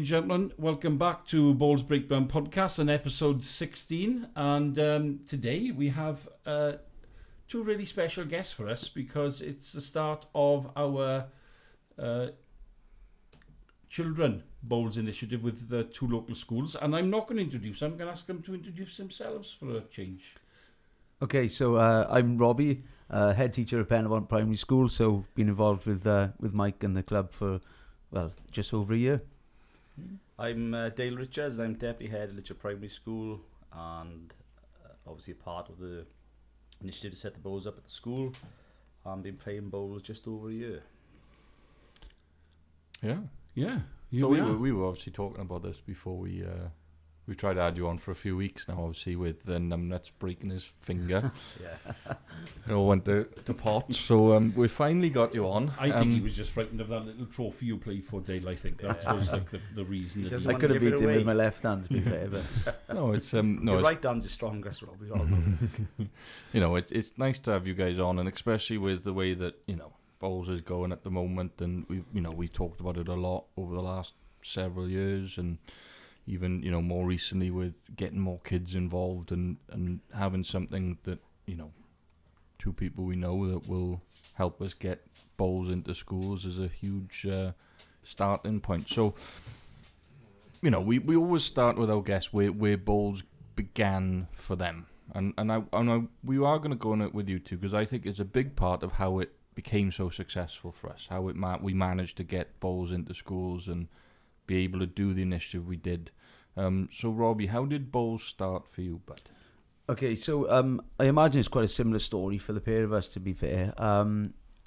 and gentlemen, welcome back to Bowls Breakdown Podcast and episode 16. And today we have two really special guests for us because it's the start of our Children Bowls initiative with the two local schools. And I'm not going to introduce them, I'm going to ask them to introduce themselves for a change. Okay, so I'm Robbie, head teacher at Penavon Primary School, so been involved with Mike and the club for, well, just over a year. I'm Dale Richards, I'm deputy head at Litcher Primary School and obviously a part of the initiative to set the bowls up at the school. I've been playing bowls just over a year. Yeah. So we were obviously talking about this before we tried to add you on for a few weeks now, obviously, with the numbnuts breaking his finger. Yeah. It all went to pot. So we finally got you on. I think he was just frightened of that little trophy you play for, Dale. I think that was like the reason. He I could have beat him with my left hand, to be fair. But no, it's your right hand's your strongest, Robbie. You know, it's nice to have you guys on, and especially with the way that bowls is going at the moment, and we've talked about it a lot over the last several years, and even more recently with getting more kids involved and having something that two people we know that will help us get bowls into schools is a huge starting point. So we always start with our guests where bowls began for them, and we are going to go on it with you two because I think it's a big part of how it became so successful for us, how we managed to get bowls into schools and be able to do the initiative we did. So Robbie, how did bowls start for you, bud? okay, so I imagine it's quite a similar story for the pair of us, to be fair.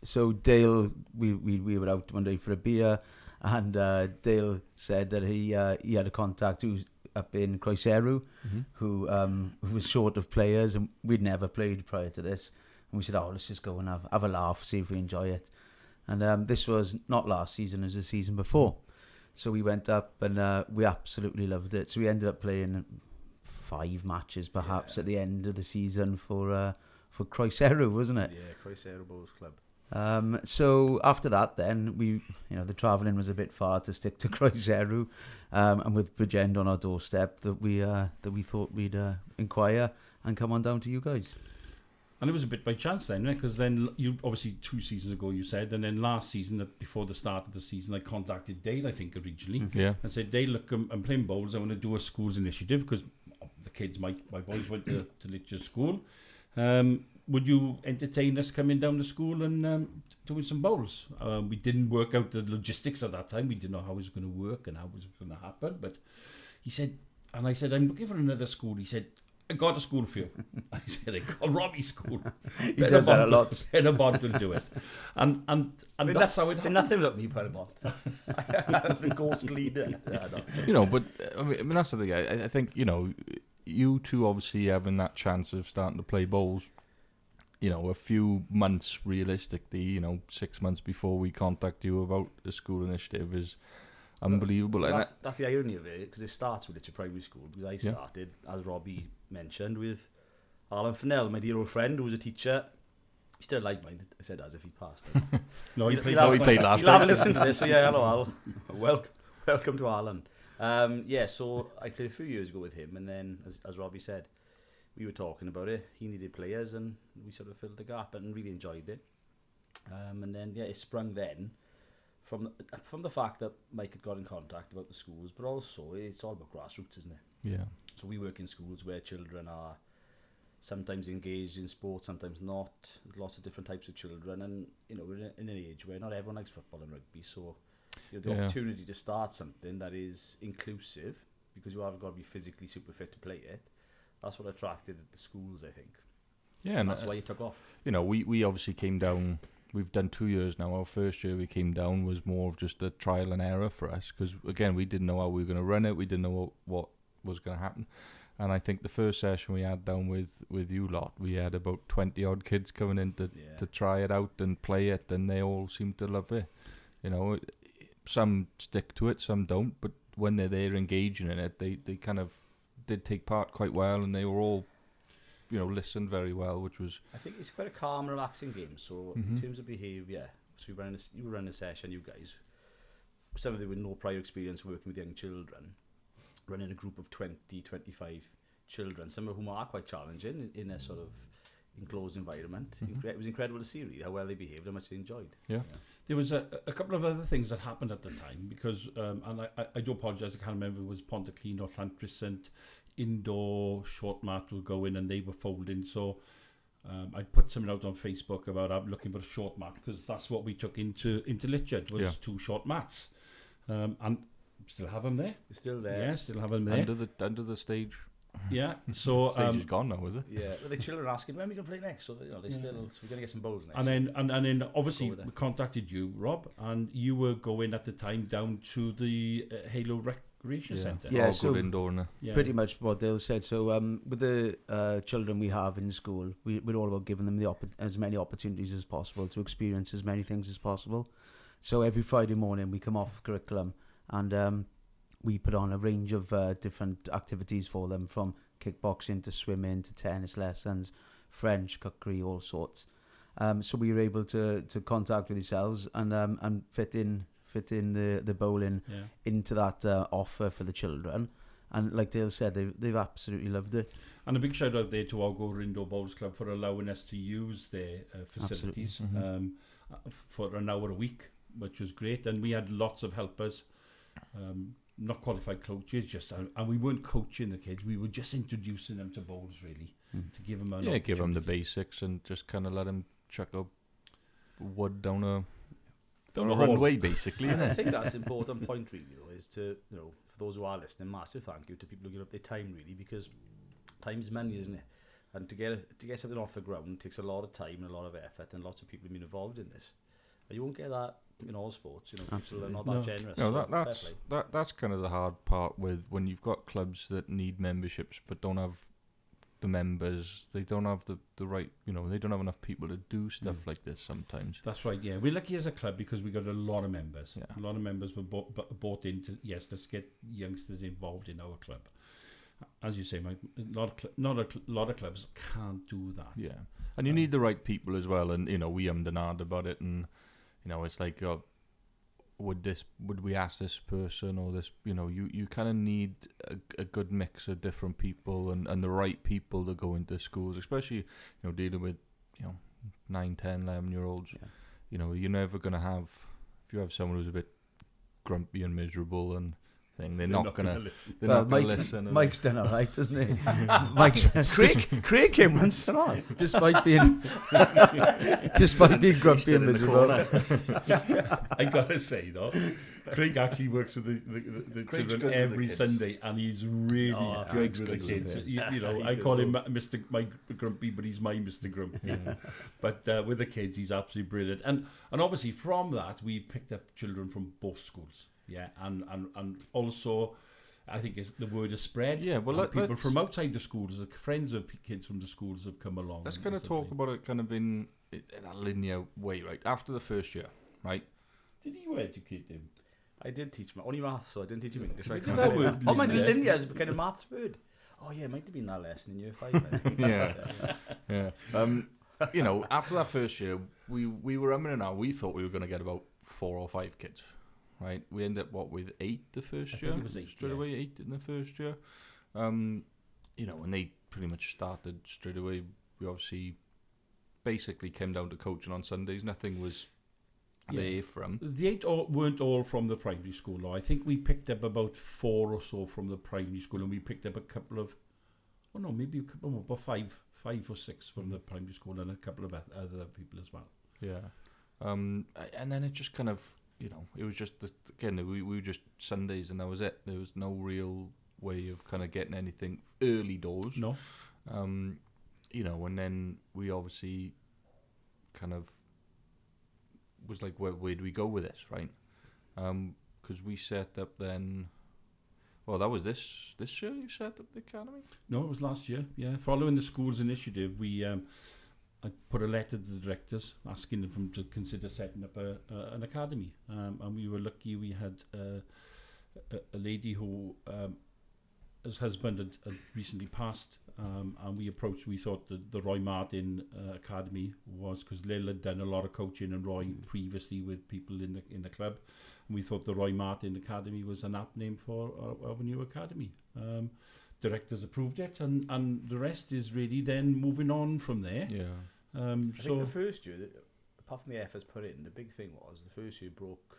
So Dale, we were out one day for a beer, and Dale said that he had a contact who's up in Croeseru, who was short of players, and we'd never played prior to this. And we said, let's just go and have a laugh, see if we enjoy it. And this was not last season, it was the season before. So we went up and we absolutely loved it. So we ended up playing 5 matches perhaps at the end of the season for Croeseru, wasn't it? Yeah, Croeseru Bowls Club. So after that then, we the travelling was a bit far to stick to Croeseru, and with Bridgend on our doorstep that we thought we'd inquire and come on down to you guys. And it was a bit by chance then, right? Because then you obviously 2 seasons ago you said, and then last season, before the start of the season, I contacted Dale, I think originally, and said, Dale, look, I'm playing bowls. I want to do a schools initiative because the kids, my boys went to Litcher School. Would you entertain us coming down to school and doing some bowls? We didn't work out the logistics at that time. We didn't know how it was going to work and how it was going to happen. But he said, and I said, I'm looking for another school. He said, I got a school for you. I said, I got Robbie School. He does that a lot. Bond will do it. And that's how it happened. Nothing about me, Bond. I'm the ghost leader. But I mean that's the thing. I think, you two obviously having that chance of starting to play bowls, a few months realistically, 6 months before we contact you about the school initiative is unbelievable. Well, that's the irony of it, because it starts with Litcher Primary School, because I started, as Robbie mentioned, with Alan Fennell, my dear old friend who was a teacher. He still liked mine. I said as if he'd passed. No, he played last He'll have a listen to this, so yeah, hello Al. Welcome to Alan. So I played a few years ago with him, and then, as Robbie said, we were talking about it. He needed players, and we sort of filled the gap and really enjoyed it. And then, it sprung then from the fact that Mike had got in contact about the schools, but also it's all about grassroots, isn't it? Yeah. So we work in schools where children are sometimes engaged in sport, sometimes not. There's lots of different types of children, and we're in an age where not everyone likes football and rugby. So the opportunity to start something that is inclusive, because you haven't got to be physically super fit to play it. That's what attracted the schools, I think. Yeah, and that's why you took off. We obviously came down. We've done 2 years now. Our first year we came down was more of just a trial and error for us because, again, we didn't know how we were going to run it. We didn't know what was going to happen. And I think the first session we had down with you lot, we had about 20-odd kids coming in to try it out and play it, and they all seemed to love it. Some stick to it, some don't, but when they're there engaging in it, they kind of did take part quite well, and they were all listened very well, which was... I think it's quite a calm, relaxing game. So in terms of behaviour, so you were running a session, you guys, some of them with no prior experience working with young children, running a group of 20, 25 children, some of whom are quite challenging in a sort of enclosed environment. It was incredible to see really how well they behaved, how much they enjoyed. Yeah. There was a couple of other things that happened at the time because, and I do apologise, I can't remember if it was Pontyclun or Llantrisant, indoor short mat will go in and they were folding. So I'd put something out on Facebook about I'm looking for a short mat because that's what we took into Litchard was 2 short mats. And still have them there. They're still there. Yeah, still have them there. Under the stage. Yeah, so stage is gone now, is it? Yeah, well, the children are asking when are we going to play next. So they still, so we're going to get some bowls next. And then obviously we contacted you, Rob, and you were going at the time down to the Halo Recreation Centre. Yeah, so good indoor. Pretty much what Dale said. So with the children we have in school, we're all about giving them as many opportunities as possible to experience as many things as possible. So every Friday morning we come off curriculum and we put on a range of different activities for them, from kickboxing to swimming to tennis lessons, French, cookery, all sorts. So we were able to contact with yourselves and fit in the bowling into that offer for the children. And like Dale said, they've absolutely loved it. And a big shout out there to Algor Indoor Bowls Club for allowing us to use their facilities for an hour a week, which was great. And we had lots of helpers. Not qualified coaches, and we weren't coaching the kids. We were just introducing them to bowls, really, to give them give them the basics and just kind of let them chuck up wood down a runway, basically. Isn't it? I think that's an important point, really, though, is to for those who are listening, massive thank you to people who give up their time, really, because time is money, isn't it? And to get something off the ground takes a lot of time and a lot of effort, and lots of people have been involved in this. And you won't get that in all sports, people are not that generous. No, that's kind of the hard part with when you've got clubs that need memberships but don't have the members. They don't have the right, they don't have enough people to do stuff like this sometimes. That's right, yeah. We're lucky as a club because we got a lot of members. Yeah. A lot of members were bought into, let's get youngsters involved in our club. As you say, Mike, not a lot of clubs can't do that. Yeah, and you need the right people as well. And, we ummed and ahed about it, and it's like, would we ask this person or this? You kind of need a good mix of different people and the right people to go into schools, especially dealing with 9, 10, 11-year-olds. Yeah. You're never gonna have, if you have someone who's a bit grumpy and miserable and thing, they're not gonna listen. Mike's done all right, doesn't he? Craig came once and all, despite being grumpy and miserable. I gotta say though, Craig actually works with the children every Sunday, and he's really good with the kids. I call him Mr. Mike Grumpy, but he's my Mr. Grumpy. Yeah. But with the kids, he's absolutely brilliant. And obviously from that, we've picked up children from both schools. Yeah, and also, I think the word has spread. Yeah, well, people from outside the schools, friends of kids from the schools have come along. Let's kind of talk about it kind of in a linear way, right? After the first year, right? Did you educate him? I did teach him only maths, so I didn't teach him English. My linear is a kind of maths word. Oh yeah, it might have been that lesson in year 5. Yeah. After that first year, we were umming and ahhing. We thought we were going to get about 4 or 5 kids. Right, we ended up with 8 the first year. I think it was 8 straight away. 8 in the first year. And they pretty much started straight away. We obviously basically came down to coaching on Sundays. Nothing was there from. The 8 weren't all from the primary school, though. I think we picked up about 4 or so from the primary school, and we picked up a couple of, about 5 or 6 from the primary school, and a couple of other people as well. Yeah. And then it just kind of, it was just, we were just Sundays and that was it. There was no real way of kind of getting anything early doors. No. And then we obviously kind of was like, where do we go with this, right? Because we set up then, that was this year you set up the academy? No, it was last year, yeah. Following the school's initiative, we... I put a letter to the directors asking them to consider setting up an academy, and we were lucky. We had a lady who husband had recently passed, and we thought that the Roy Martin Academy was, because Lil had done a lot of coaching and Roy previously with people in the club, and we thought the Roy Martin Academy was an apt name for our new academy. Directors approved it, and the rest is really then moving on from there. Yeah. I think the first year, apart from the efforts put in, the big thing was the first year broke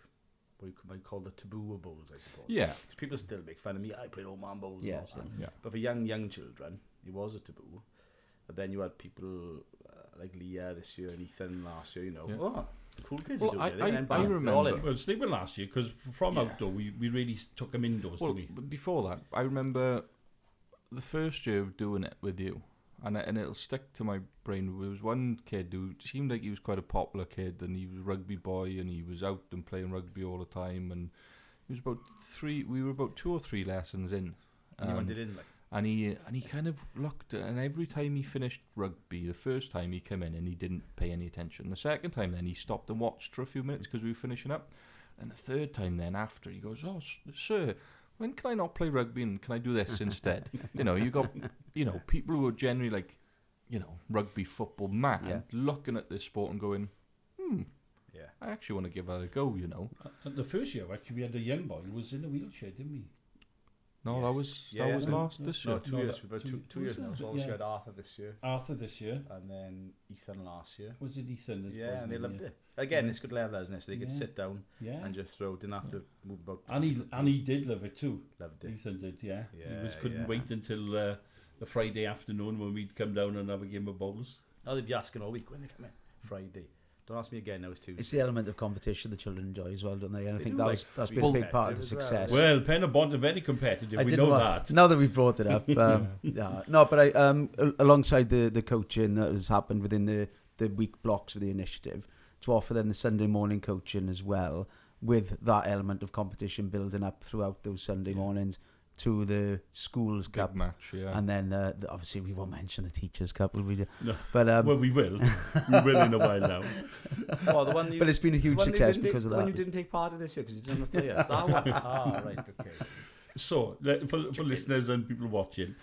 what you might call the taboo of bowls, I suppose. Yeah. Because people still make fun of me. I played old man bowls. Yes. Yeah. But for young children, it was a taboo. But then you had people like Leah this year and Ethan last year. Oh, cool kids. Well, I remember. Well, stay with last year, because from outdoor we really took them indoors. Well, but before that, I remember the first year of doing it with you, and it'll stick to my brain. There was one kid who seemed like he was quite a popular kid, and he was a rugby boy, and he was out and playing rugby all the time, and he was we were about 2 or 3 lessons in. And he wanted in, like. And he kind of looked, and every time he finished rugby, the first time he came in and he didn't pay any attention. The second time then he stopped and watched for a few minutes because we were finishing up. And the third time then after, he goes, "Oh, sir, when can I not play rugby and can I do this instead?" You got, people who are generally like, rugby, football mad, looking at this sport and going, yeah, I actually want to give that a go, The first year, actually, we had a young boy who was in a wheelchair, didn't we? No, yes. that was last this year. No, 2 years. We've had 2 years now. So obviously we had Arthur this year. And then Ethan last year. Was it Ethan? Yeah, and they loved it. Again, it's good level, isn't it? So they could sit down and just throw. Didn't have to move about. And he did love it too. Loved it. Ethan did, yeah. He couldn't wait until the Friday afternoon when we'd come down and have a game of bowls. Oh, they'd be asking all week when they come in. Friday. Don't ask me again, now it's Tuesday. It's the element of competition the children enjoy as well, don't they? And I think that's been a well, big part of the success. Well, Pen and Bond are very competitive. We know that. Now that we've brought it up. No, but alongside the coaching that has happened within the week blocks of the initiative, to offer then the Sunday morning coaching as well, with that element of competition building up throughout those Sunday mornings to the schools Big cup match, yeah. and then obviously we won't mention the teachers cup, will we? No. But well, we will in a while now. But it's been a huge success because of that. The one you didn't take part in this year because you didn't have players. That one. Right, okay. So for listeners and people watching,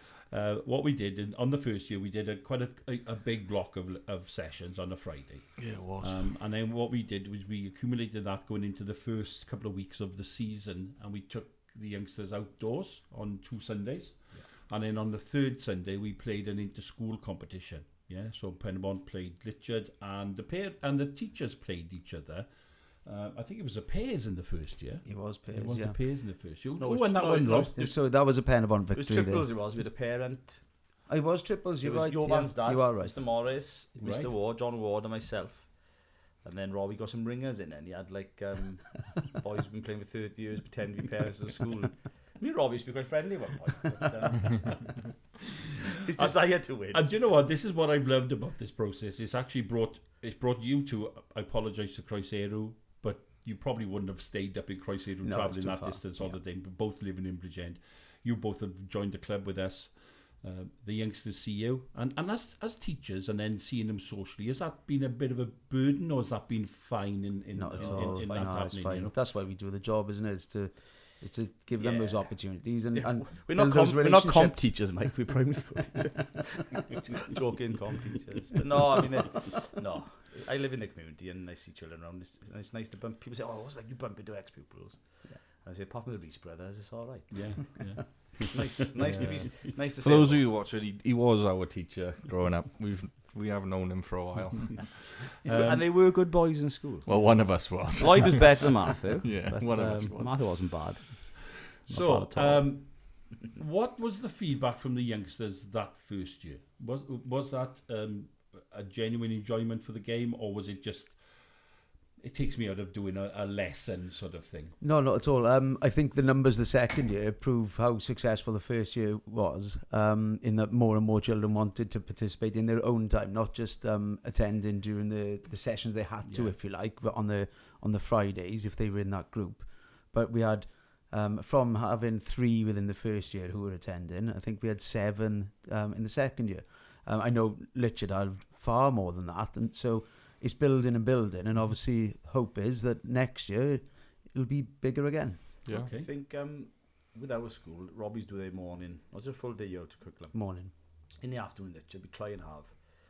what we did on the first year, we did quite a big block of sessions on a Friday. Yeah, it was. And then what we did was we accumulated that going into the first couple of weeks of the season, and we took the youngsters outdoors on 2 Sundays, and then on the 3rd Sunday we played an inter-school competition. So Penabont played Litchard, and the teachers played each other. I think it was a pairs in the first year. It was pairs. It was a pairs in the first year. So that was a Penabont victory. It was triples. It was with a parent. It was triples. You're right. Your man's dad. You are right. Mr. Morris, Mr. Ward, John Ward, and myself. And then Robbie got some ringers in, and he had like boys who've been playing for 30 years pretend to be parents at the school. Me and Robbie used to be quite friendly at one point. But, his desire to win. And do you know what? This is what I've loved about this process. It's actually brought you to. I apologise to Croesero, but you probably wouldn't have stayed up in Croesero travelling that distance all the time. But both living in Bridgend, you both have joined the club with us. The youngsters see you, and as teachers, and then seeing them socially, has that been a bit of a burden, or has that been fine? Not at all. It's fine. That's why we do the job, isn't it? It's to give them those opportunities, and we're not comp teachers, Mike. We're primary school teachers. Joking comp teachers, but no, I mean, no. I live in the community and I see children around. It's nice to bump. People say, "Oh, it's like you bump into ex-pupils." And I say, apart from the Reese brothers, it's all right. Yeah. Nice to For those of you watching, he was our teacher growing up. We have known him for a while. And they were good boys in school. Well, one of us was. Lloyd was better than Matthew. But, one of us was. Matthew wasn't bad. So, what was the feedback from the youngsters that first year? Was that a genuine enjoyment for the game, or was it just, it takes me out of doing a lesson sort of thing? No, not at all. I think the numbers the second year prove how successful the first year was, in that more and more children wanted to participate in their own time, not just attending during the sessions they had to, if you like, but on the Fridays if they were in that group. But we had, from having 3 within the first year who were attending, I think we had 7 in the second year. I know Litchard had far more than that, and so it's building and building, and obviously hope is that next year it'll be bigger again. Yeah. Okay. I think with our school, Robbie's do their morning. Was it a full day out to curriculum? Morning. In the afternoon, they'd be trying to have.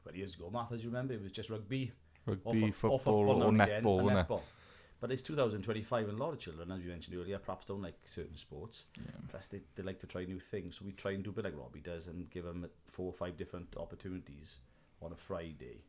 Well, years ago, Matt, as you remember, it was just rugby, football, or netball, and netball. But it's 2025, and a lot of children, as you mentioned earlier, perhaps don't like certain sports. Yeah. Plus, they like to try new things. So we try and do a bit like Robbie does and give them 4 or 5 different opportunities on a Friday.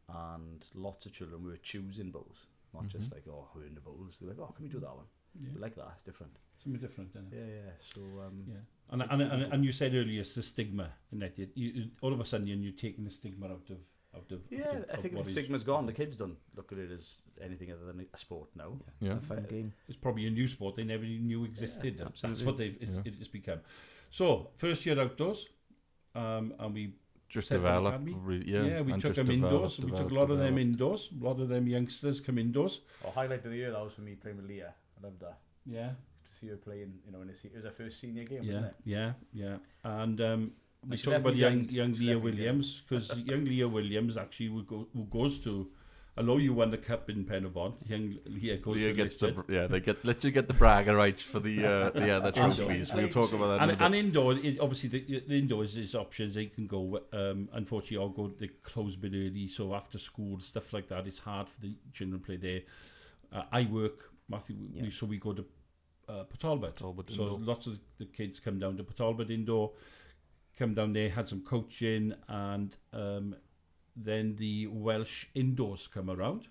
And lots of children were choosing bowls, not just like, oh, we're in the bowls. They're like, oh, can we do that one? Yeah. We like that. It's different. Something different, isn't it? Yeah. So, yeah. And you said earlier, it's the stigma, isn't it? You all of a sudden, you're taking the stigma out of. I think the stigma's gone. The kids don't look at it as anything other than a sport now. Yeah. A fun game. It's probably a new sport they never knew existed. Yeah, that's what it's become. So, first year outdoors, and we just developed. We took them indoors. We took a lot of them indoors. A lot of them youngsters come indoors. Highlight of the year, that was for me playing with Leah. I loved that. Yeah. To see her playing, it was her first senior game, wasn't it? Yeah. And we talk about young Leah Williams, because young Leah Williams actually who goes to, although you won the cup in Penabont, young Leah goes Leah to gets they literally get the bragging rights for the other trophies. We'll talk about that. And indoors, obviously the indoors is options. They can go. Unfortunately, they close a bit early, so after school stuff like that, it's hard for the children to play there. I work, Matthew, so we go to Port Talbot. So lots of the kids come down to Port Talbot indoor. Come down there, had some coaching, and then the Welsh indoors come around,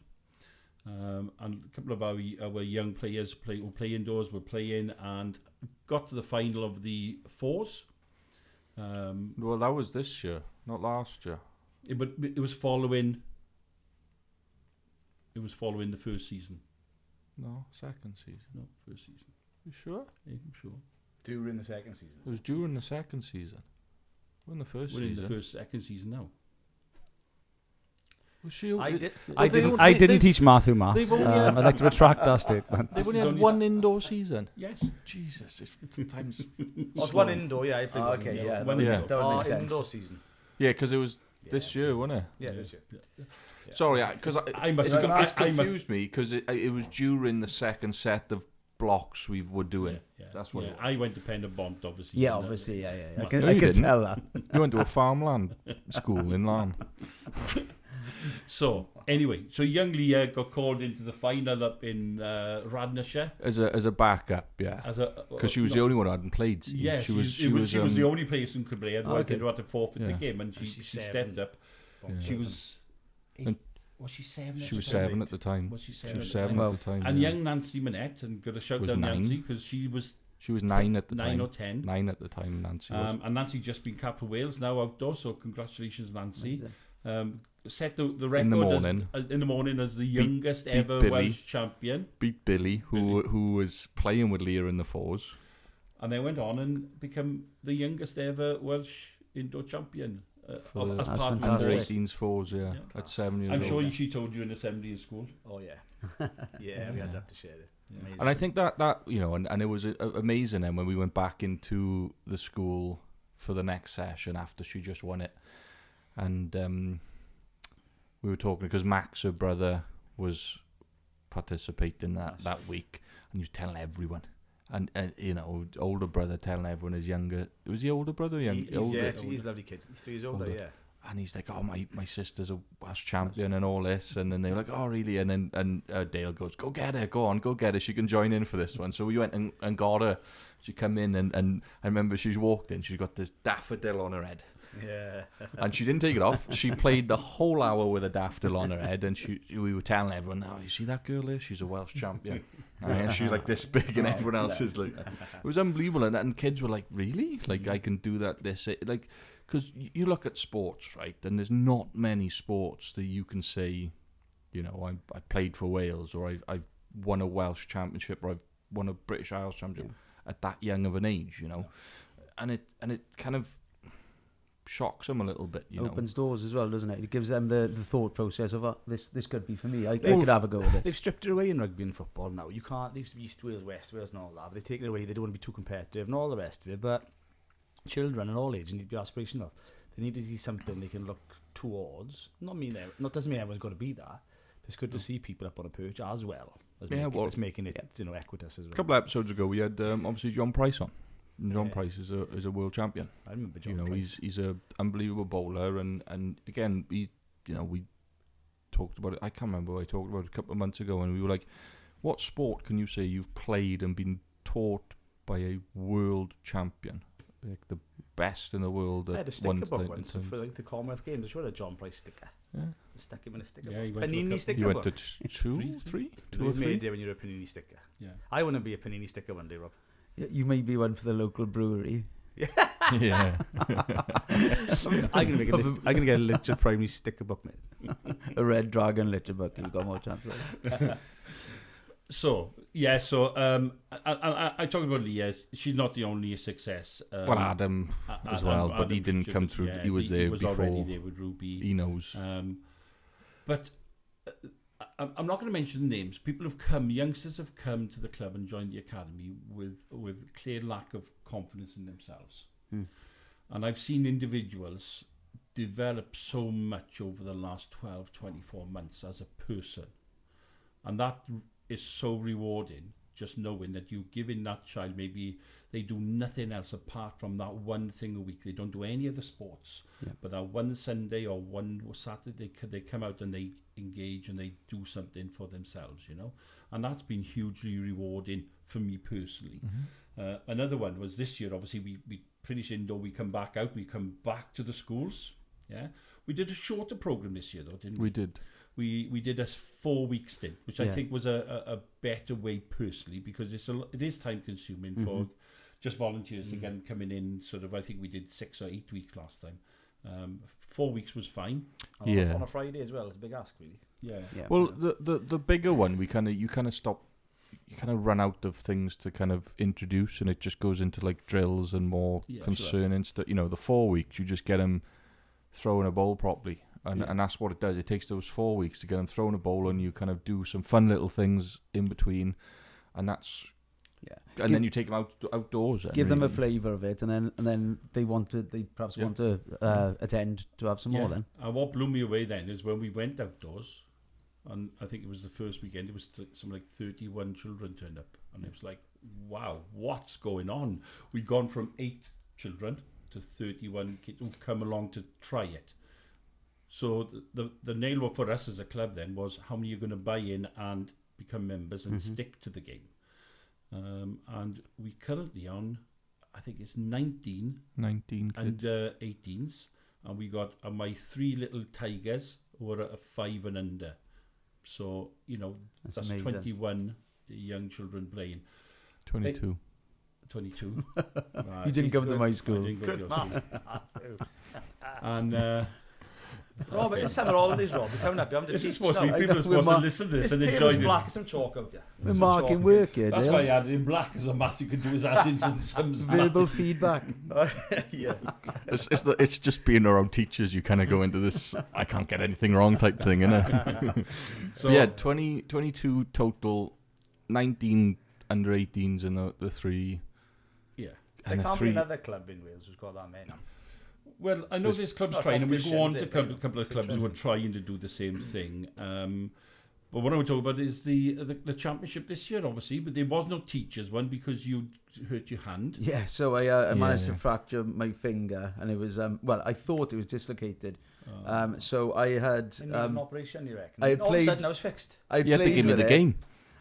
and a couple of our young players who play indoors were playing and got to the final of the 4s. Well, that was this year, not last year. But it was following. It was following the first season. No, second season. No, first season. You sure? Yeah, I'm sure. During the second season. It was during the second season. We're in the first season. We're in the second season now. Was she? I didn't teach Matthew maths. I'd like to retract that statement. They've only had one indoor season. Yes. Jesus, it's times. It's one indoor, yeah. I played okay, yeah. That would make sense. Indoor season. Yeah, because it was this year, wasn't it? Yeah, this year. Yeah. Sorry, because it's confused me because it was during the second set of blocks we were doing. Yeah. That's what I went to Penabont, obviously. Yeah, obviously, yeah. I can didn't. tell that. You went to a farmland school in Larne. So anyway, young Leah got called into the final up in Radnorshire as a backup, yeah. Because she was the only one who hadn't played. Yeah, she was the only person who could play. Otherwise, they'd have to forfeit the game, and she stepped up. Yeah. She was. Was she 7? She was 7 at the time. Was she 7? She was 7 at the time. And young Nancy Manette, and got to shout down Nancy because she was 9 at the time. 9 or 10. 9 at the time, Nancy was. And Nancy just been capped for Wales now outdoors, so congratulations, Nancy. Set the record in the morning as the youngest ever Welsh champion. Beat Billy, who was playing with Leah in the 4s. And then went on and become the youngest ever Welsh indoor champion. As part of under 18s 4s, at 7 years old. I'm sure she told you in assembly in school. Oh yeah, we had to share it. Yeah. And I think that and it was amazing then when we went back into the school for the next session after she just won it, and we were talking because Max, her brother, was participating that week, and he was telling everyone. And older brother telling everyone his younger. Was he older brother? He's a lovely kid. He's 3 years older, yeah. And he's like, oh, my sister's a Welsh champion and all this. And then they were like, oh, really? And then Dale goes, go get her, go get her. She can join in for this one. So we went and got her. She come in and I remember she's walked in. She's got this daffodil on her head. Yeah. And she didn't take it off. She played the whole hour with a daffodil on her head, and we were telling everyone, "Oh, you see that girl there? She's a Welsh champion." And she's like this big, and everyone else is like, it was unbelievable. And kids were like, "Really? Like I can do that?" Like, because you look at sports, right? And there's not many sports that you can say, I played for Wales, or I've won a Welsh championship, or I've won a British Isles championship at that young of an age, and it kind of shocks them a little bit, Opens doors as well, doesn't it? It gives them the thought process of this could be for me. I could have a go with it. They've stripped it away in rugby and football now. You can't. They used to be East Wales, West Wales, and all that. But they take it away. They don't want to be too competitive and all the rest of it. But children at all ages need to be aspirational. They need to see something they can look towards. Not doesn't mean everyone's got to be that. It's good to see people up on a perch as well. As making it, equitous as well. A couple of episodes ago, we had obviously John Price on. And John Price is a world champion. I remember John Price. He's a unbelievable bowler, and again, we talked about it. I can't remember what I talked about it a couple of months ago, and we were like, what sport can you say you've played and been taught by a world champion? Like the best in the world. I had a sticker book once for the Commonwealth Games. I showed a John Price sticker. Yeah. Stuck him in a sticker book. Panini sticker book. book. You went to two or three? Made it when you're a Panini sticker. Yeah. I want to be a Panini sticker one day, Rob. Yeah, you may be one for the local brewery. Yeah. I'm gonna get a literate primary sticker book, mate. A red dragon litter book. You've got more chance of it. I talked about Leah. She's not the only success. Well, Adam as well, but Adam, he didn't come through. Yeah, he was there before. He was already there with Ruby. He knows. But I'm not going to mention names. Youngsters have come to the club and joined the academy with clear lack of confidence in themselves. And I've seen individuals develop so much over the last 12, 24 months as a person. And that is so rewarding, just knowing that you're giving that child, maybe they do nothing else apart from that one thing a week. They don't do any other sports, but that one Sunday or one Saturday, they come out and they engage and they do something for themselves, and that's been hugely rewarding for me personally. Another one was this year. Obviously, we finish indoor, we come back out, we come back to the schools. We did a shorter program this year, though, didn't we? We did. We did a 4-week stint, which I think was a better way personally, because it is time consuming for just volunteers to get them coming in. Sort of, I think we did 6 or 8 weeks last time. 4 weeks was fine. On a Friday as well. It's a big ask, really. Yeah. Well, the bigger one, you kind of run out of things to kind of introduce, and it just goes into like drills and more concerning stuff. The 4 weeks, you just get them throwing a bowl properly. And that's what it does. It takes those 4 weeks to get them throwing a bowl, and you kind of do some fun little things in between, and that's And then you take them outdoors. Give them a flavour of it, and then they perhaps want to attend to have some more. Then. And what blew me away then is when we went outdoors, and I think it was the first weekend. It was something like 31 children turned up, and it was like, wow, what's going on? We'd gone from 8 children to 31 kids who come along to try it. So the nail for us as a club then was how many are going to buy in and become members and stick to the game. And we currently on, I think it's 19 kids. And 18s. And we got my 3 little tigers who are at 5 and under. So, that's amazing. 21 young children playing. 22. 22. You didn't come to my school. Good math. And... Rob, it's summer holidays, Rob. We're coming up. This is supposed to be people are supposed to listen to this and enjoy this. Black, some chalk out there. We're marking work here. That's why I had it in black, as a math you could do his add-ins and sums. Verbal feedback. Yeah. It's just being around teachers. You kind of go into this I can't get anything wrong type thing, innit? So yeah, 22 total, 19 under 18s and the 3. Yeah. There can't be another club in Wales who's got that many. Well, I know there's clubs trying, and we'll go on to a couple of clubs who are trying to do the same thing. But what I want to talk about is the championship this year, obviously, but there was no teachers one because you hurt your hand. Yeah, so I managed to fracture my finger, and it was, I thought it was dislocated. So I had... an operation, you reckon? All of a sudden I was fixed. You had to give me the game.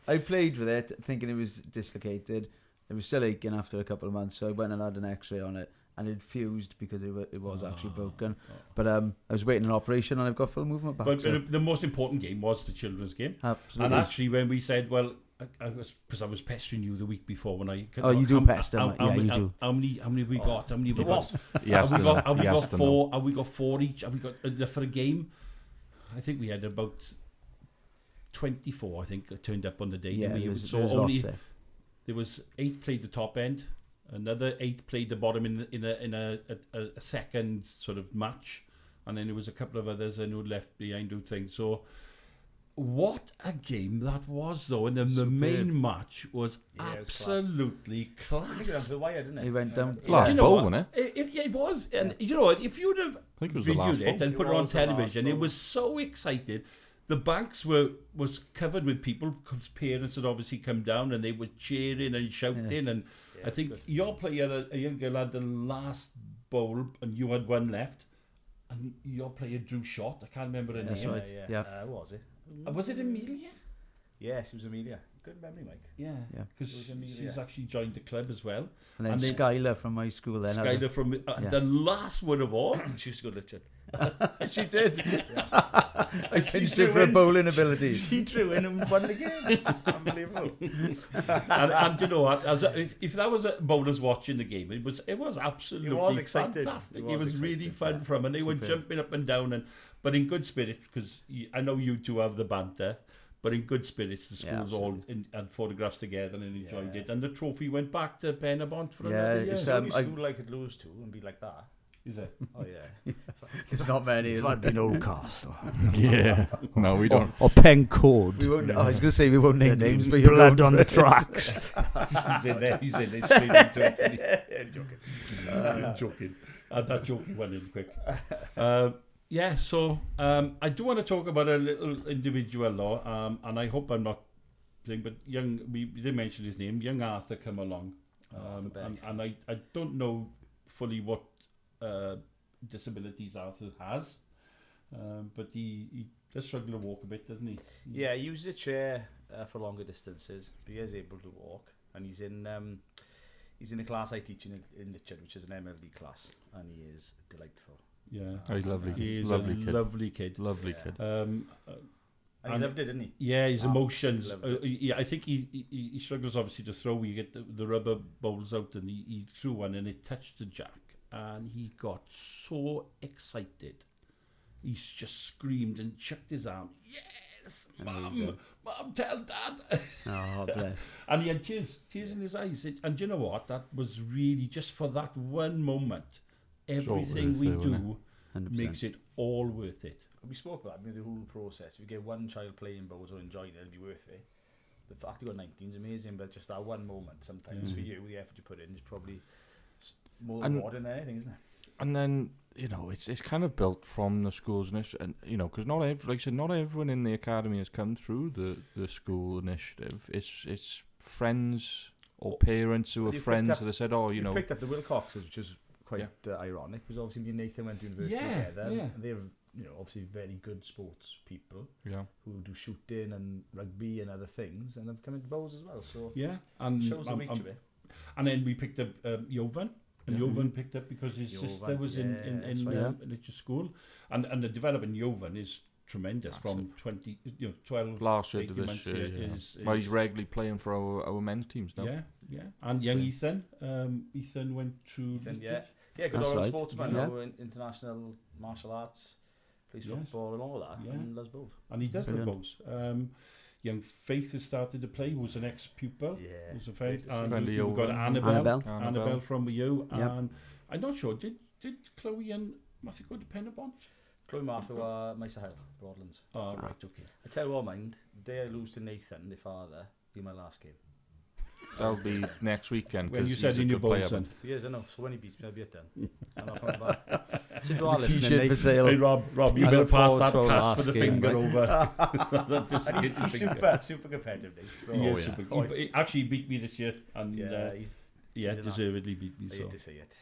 I played with it, thinking it was dislocated. It was still aching after a couple of months, so I went and had an x-ray on it. And it fused because it was actually broken. But I was waiting an operation, and I've got full movement back. But the most important game was the children's game. Absolutely. And actually, when we said, well, I was pestering you the week before when I... Oh, you do pester me. Yeah, you do. How many have we got? How many have we got? Have we got 4? Have we got 4 each? Have we got enough for a game? I think we had about 24, I think, turned up on the day. Yeah, there was lots there. There was 8 played the top end. Another 8 played the bottom in a second sort of match, and then there was a couple of others who left behind doing things. So, what a game that was, though! And then the main match was absolutely class. The wire, didn't it? He went down. Last bowl, wasn't it? It was, and you know what? If you'd have videoed it and put it on television, it was so excited. the banks was covered with people because parents had obviously come down and they were cheering and shouting. And I think your player, a young girl, had the last bowl and you had one left. And your player drew shot. I can't remember her name. That's right. Was it? Was it Amelia? Yes, it was Amelia. Good memory, Mike. Yeah. Because she's actually joined the club as well. And then Skylar from my school. Then Skylar from the last one of all. She used to go to Richard. She did. I pinched her for her bowling ability. She drew in and won the game. Unbelievable. and you know what? If that was bowlers watching the game, it was absolutely fantastic. It was really fun for them, and they were jumping up and down, but in good spirits, because I know you two have the banter. But in good spirits, the schools all had photographs together and enjoyed it. And the trophy went back to Penabont for another year. Every school I could lose to and be like that. Is it? Oh, yeah. There's not many. If I'd been Oldcastle. Yeah. No, we don't. Or Pencord. We won't, I was going to say we won't name names, but you're blood on the tracks. He's in there. Straight into it. I'm joking. That joking went in quick. Yeah, so I do want to talk about a little individual law, and I hope I'm not saying, but we did mention his name, young Arthur come along. And I don't know fully what disabilities Arthur has, but he does struggle to walk a bit, doesn't he? Yeah, he uses a chair for longer distances, but he is able to walk, and he's in the class I teach in Litchard, which is an MLD class, and he is delightful. Yeah, he's lovely. He's lovely a kid. lovely kid. Lovely kid. And he loved it, didn't he? Yeah, his emotions. I think he struggles obviously to throw. You get the rubber bowls out, and he threw one, and it touched the jack, and he got so excited. He's just screamed and chucked his arm. Yes, Mum, tell Dad. Oh, bless. And he had tears in his eyes. And you know what? That was really just for that one moment. Everything we do makes it all worth it. We spoke about the whole process. If you get one child playing bowls or enjoying it, it'll be worth it. The fact you got 19 is amazing, but just that one moment sometimes for you, the effort you put in is probably more rewarding than anything, isn't it? And then, it's kind of built from the schools, and because not everyone in the academy has come through the school initiative. It's friends or parents who are friends that have said, you picked up the Wilcoxes, which is quite ironic, because obviously me and Nathan went to university together, and they're obviously very good sports people who do shooting and rugby and other things, and have come into bowls as well. So and shows the reach of it. And then we picked up Jovan. And Jovan picked up because his sister was in Litchard school, and the development in Jovan is tremendous. From 12 last year to this year. Well, he's regularly playing for our men's teams now. Yeah. And young Ethan, Ethan went to good old sportsman, international martial arts, plays football and all that, and loves both. And he does love both. Young Faith has started to play, who's an ex-pupil. Yeah. Who's a friend. And we've got Annabelle from you. And I'm not sure, did Chloe and Matthew go to Penabont? Chloe and Matthew are Mesa Hill, Broadlands. Oh, right, okay. I tell you what, mind, the day I lose to Nathan, the father, be my last game. That'll be next weekend. When you said in your bowls, then. Yes, I know. So when he beats me, I'll be it then. I'm not coming back. So if you are listening, for sale. Hey, Rob, you better pass that cast for the finger over. He's super competitive, Nate. He actually beat me this year, and he's deservedly beat me. I hate to see it.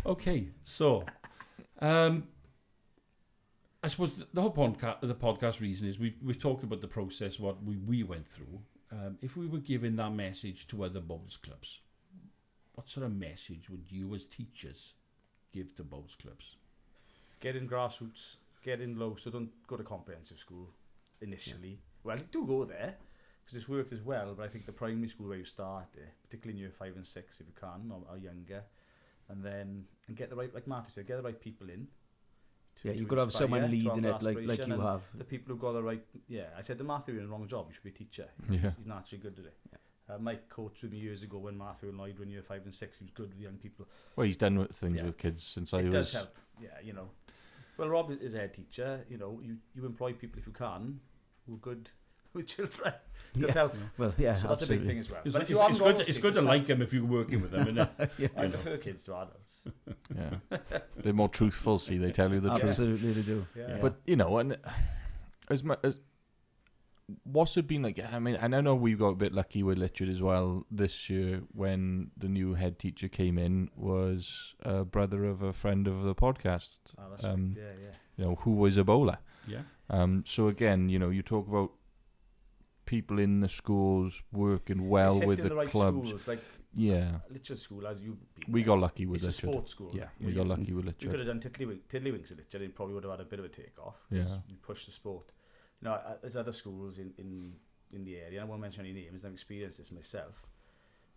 Okay, so I suppose the whole podcast reason is we've talked about the process, what we went through. If we were giving that message to other bowls clubs, what sort of message would you as teachers give to bowls clubs? Get in grassroots, get in low, so don't go to comprehensive school initially. Well, do go there, because it's worked as well, but I think the primary school where you start there, particularly in year 5 and 6 if you can, or younger, and get the right, like Matthew said, get the right people in. You've got to have someone leading it like you have. The people who've got the right... Yeah, I said to Matthew, you're in the wrong job, you should be a teacher. He's naturally good at it. Mike coached with me years ago when Matthew and Lloyd were in year 5 and 6. He was good with young people. Well, he's done things with kids since I was... It does help, Well, Rob is a head teacher. You employ people if you can who are good with children. It does help. Well, so that's a big thing as well. It's good to like them if you're working with them, isn't it? I prefer kids to adults. They're more truthful. See, they tell you the truth. Absolutely, they do. Yeah. But and as what's it been like? I mean, and I know we got a bit lucky with Richard as well this year when the new head teacher came in, was a brother of a friend of the podcast. Oh, that's right. Yeah. You know, who was a bowler. Yeah. So again, you know, you talk about people in the schools working well with the right clubs. Schools, like Litchard School, as you. We got lucky with it's Litchard. a sports school. Yeah, we got lucky with Litchard. You could have done Tiddlywinks at Litchard, it probably would have had a bit of a take off. Yeah. You push the sport. You know, there's other schools in the area. I won't mention any names. I've experienced this myself,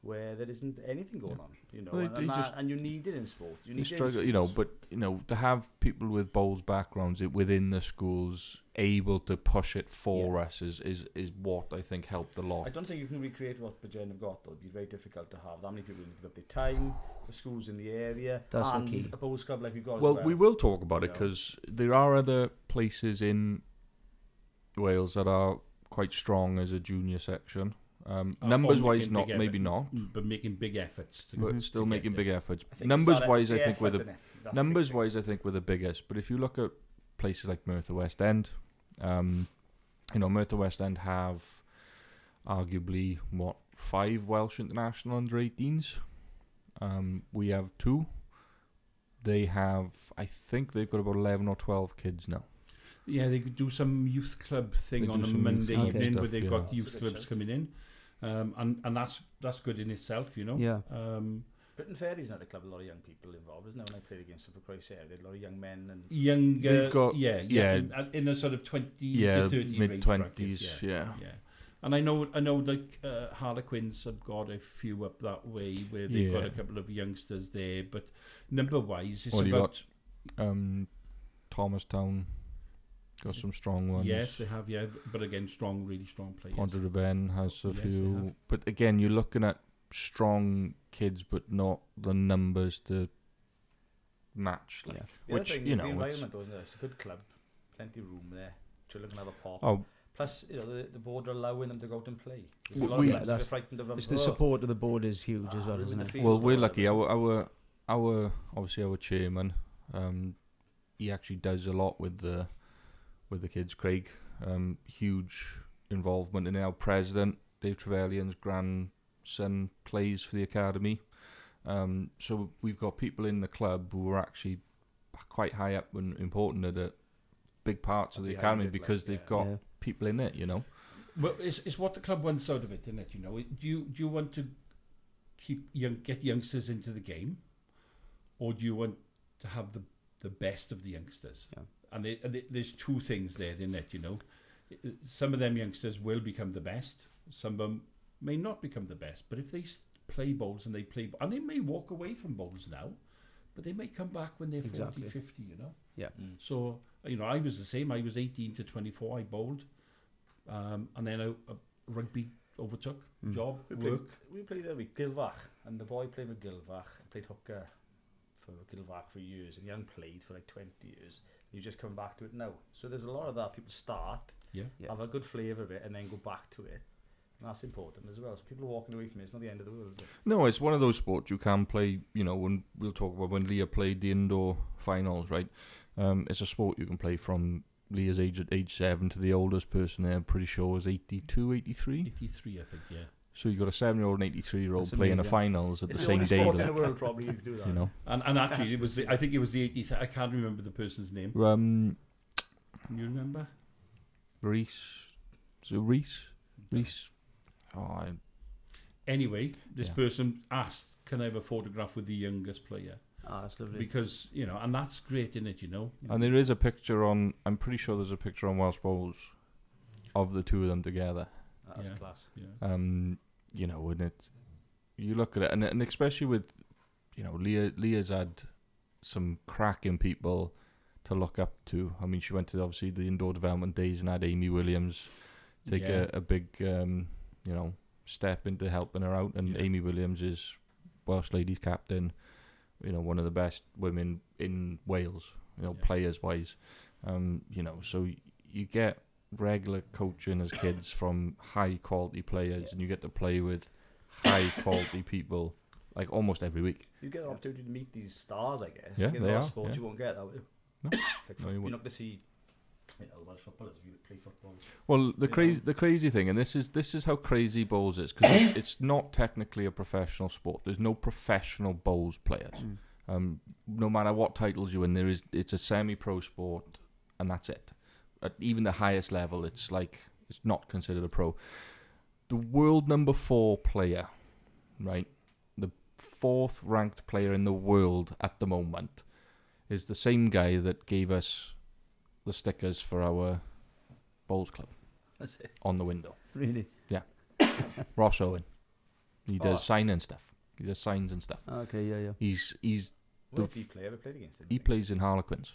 where there isn't anything going on. You know, Well, and you need it in sport. You struggle, you know, but you know, to have people with bowls backgrounds within the schools able to push it for us is what I think helped a lot. I don't think you can recreate what Bridgend have got, though. It'd be very difficult to have that many people who give up their time, the schools in the area, That's and the key. a bowls club like we've got. Well, as we will talk about it because there are other places in Wales that are quite strong as a junior section. Numbers wise, not maybe not, but making big efforts. But still making big efforts. I think Numbers it's wise, the I think effort, I think we're the biggest. But if you look at places like Merthyr West End, you know, Merthyr West End have arguably 5 Welsh international under 18s. We have 2. They have, I think they've got about 11 or 12 kids now. Yeah, they could do some youth club thing on a Monday evening where they've got youth clubs coming in, and that's good in itself, you know. Yeah. Britain Ferry's not a club, a lot of young people involved, isn't it? When I played against them for Christ's sake, there were a lot of young men and younger. They've got in a sort of 20 to 30 mid-20s, yeah. And I know like Harlequins have got a few up that way where they've got a couple of youngsters there, but number wise, it's about. Thomastown got some strong ones. Yes, they have, but again, really strong players. Pondereben has a few, but again, you're looking at strong kids, but not the numbers to match. Like, which you know, the environment, though, isn't it? It's a good club, plenty of room there. Children can have a pop. Oh. Plus, you know, the board are allowing them to go out and play. Frightened of them. It's the support of the board is huge as well, isn't it? Well, we're lucky. Our obviously our chairman, he actually does a lot with the kids. Craig, huge involvement in our president. Dave Trevelyan's grandson plays for the academy. So we've got people in the club who are actually quite high up and important at the big parts of the academy because they've got people in it, you know. Well, it's what the club wants out of it, isn't it? You know, do you want to get youngsters into the game, or do you want to have the best of the youngsters? Yeah. And there's two things there, isn't it? You know, some of them youngsters will become the best. Some of them may not become the best. But if they play bowls and they may walk away from bowls now, but they may come back when they're 40, 50, you know? Yeah. So, you know, I was the same. I was 18 to 24. I bowled. And then a rugby overtook, work. We played the other week, Gilfach, and the boy played with Gilfach, played hooker for Gilfach for years, and he hadn't played for like 20 years. You just come back to it now. So there's a lot of that. People start, have a good flavour of it, and then go back to it. And that's important as well. So people are walking away from it. It's not the end of the world, is it? No, it's one of those sports you can play, you know, when we'll talk about when Leah played the indoor finals, right? It's a sport you can play from Leah's age at age 7 to the oldest person there, I'm pretty sure, was 82, 83? 83, I think, yeah. So you've got a 7-year-old and 83-year-old playing the finals at it's the same day. It's the only sport in the world probably you do that. You know? And actually, I think it was the 80th. I can't remember the person's name. Can you remember? Reese. Is it Reese? Reese. Oh, Anyway, this person asked, can I have a photograph with the youngest player? Oh, that's lovely. Because, you know, and that's great, isn't it, you know? And there is a picture on, I'm pretty sure there's a picture on Welsh Bowls of the two of them together. That's class. Yeah. You know, when you look at it, and especially with, you know, Leah's had some cracking people to look up to. I mean, she went to obviously the indoor development days and had Amy Williams take a big, you know, step into helping her out. And Amy Williams is Welsh ladies captain, you know, one of the best women in Wales, you know, players wise. You know, so you get regular coaching as kids from high quality players, and you get to play with high quality people like almost every week. You get the opportunity to meet these stars, I guess. Yeah, in they are. Sports you won't get that way. No. Like, No, you're not going to see, you know, Welsh footballers if you play football. Well, the crazy thing, and this is how crazy bowls is, because it's not technically a professional sport. There's no professional bowls players. No matter what titles you win, it's a semi-pro sport, and that's it. At even the highest level, it's not considered a pro. The world number 4 player, right? The 4th ranked player in the world at the moment is the same guy that gave us the stickers for our bowls club. That's it. On the window. Really? Yeah. Ross Owen. He does sign and stuff. He does signs and stuff. Okay, yeah. He's Where did he play? Ever played against him? he plays in Harlequins.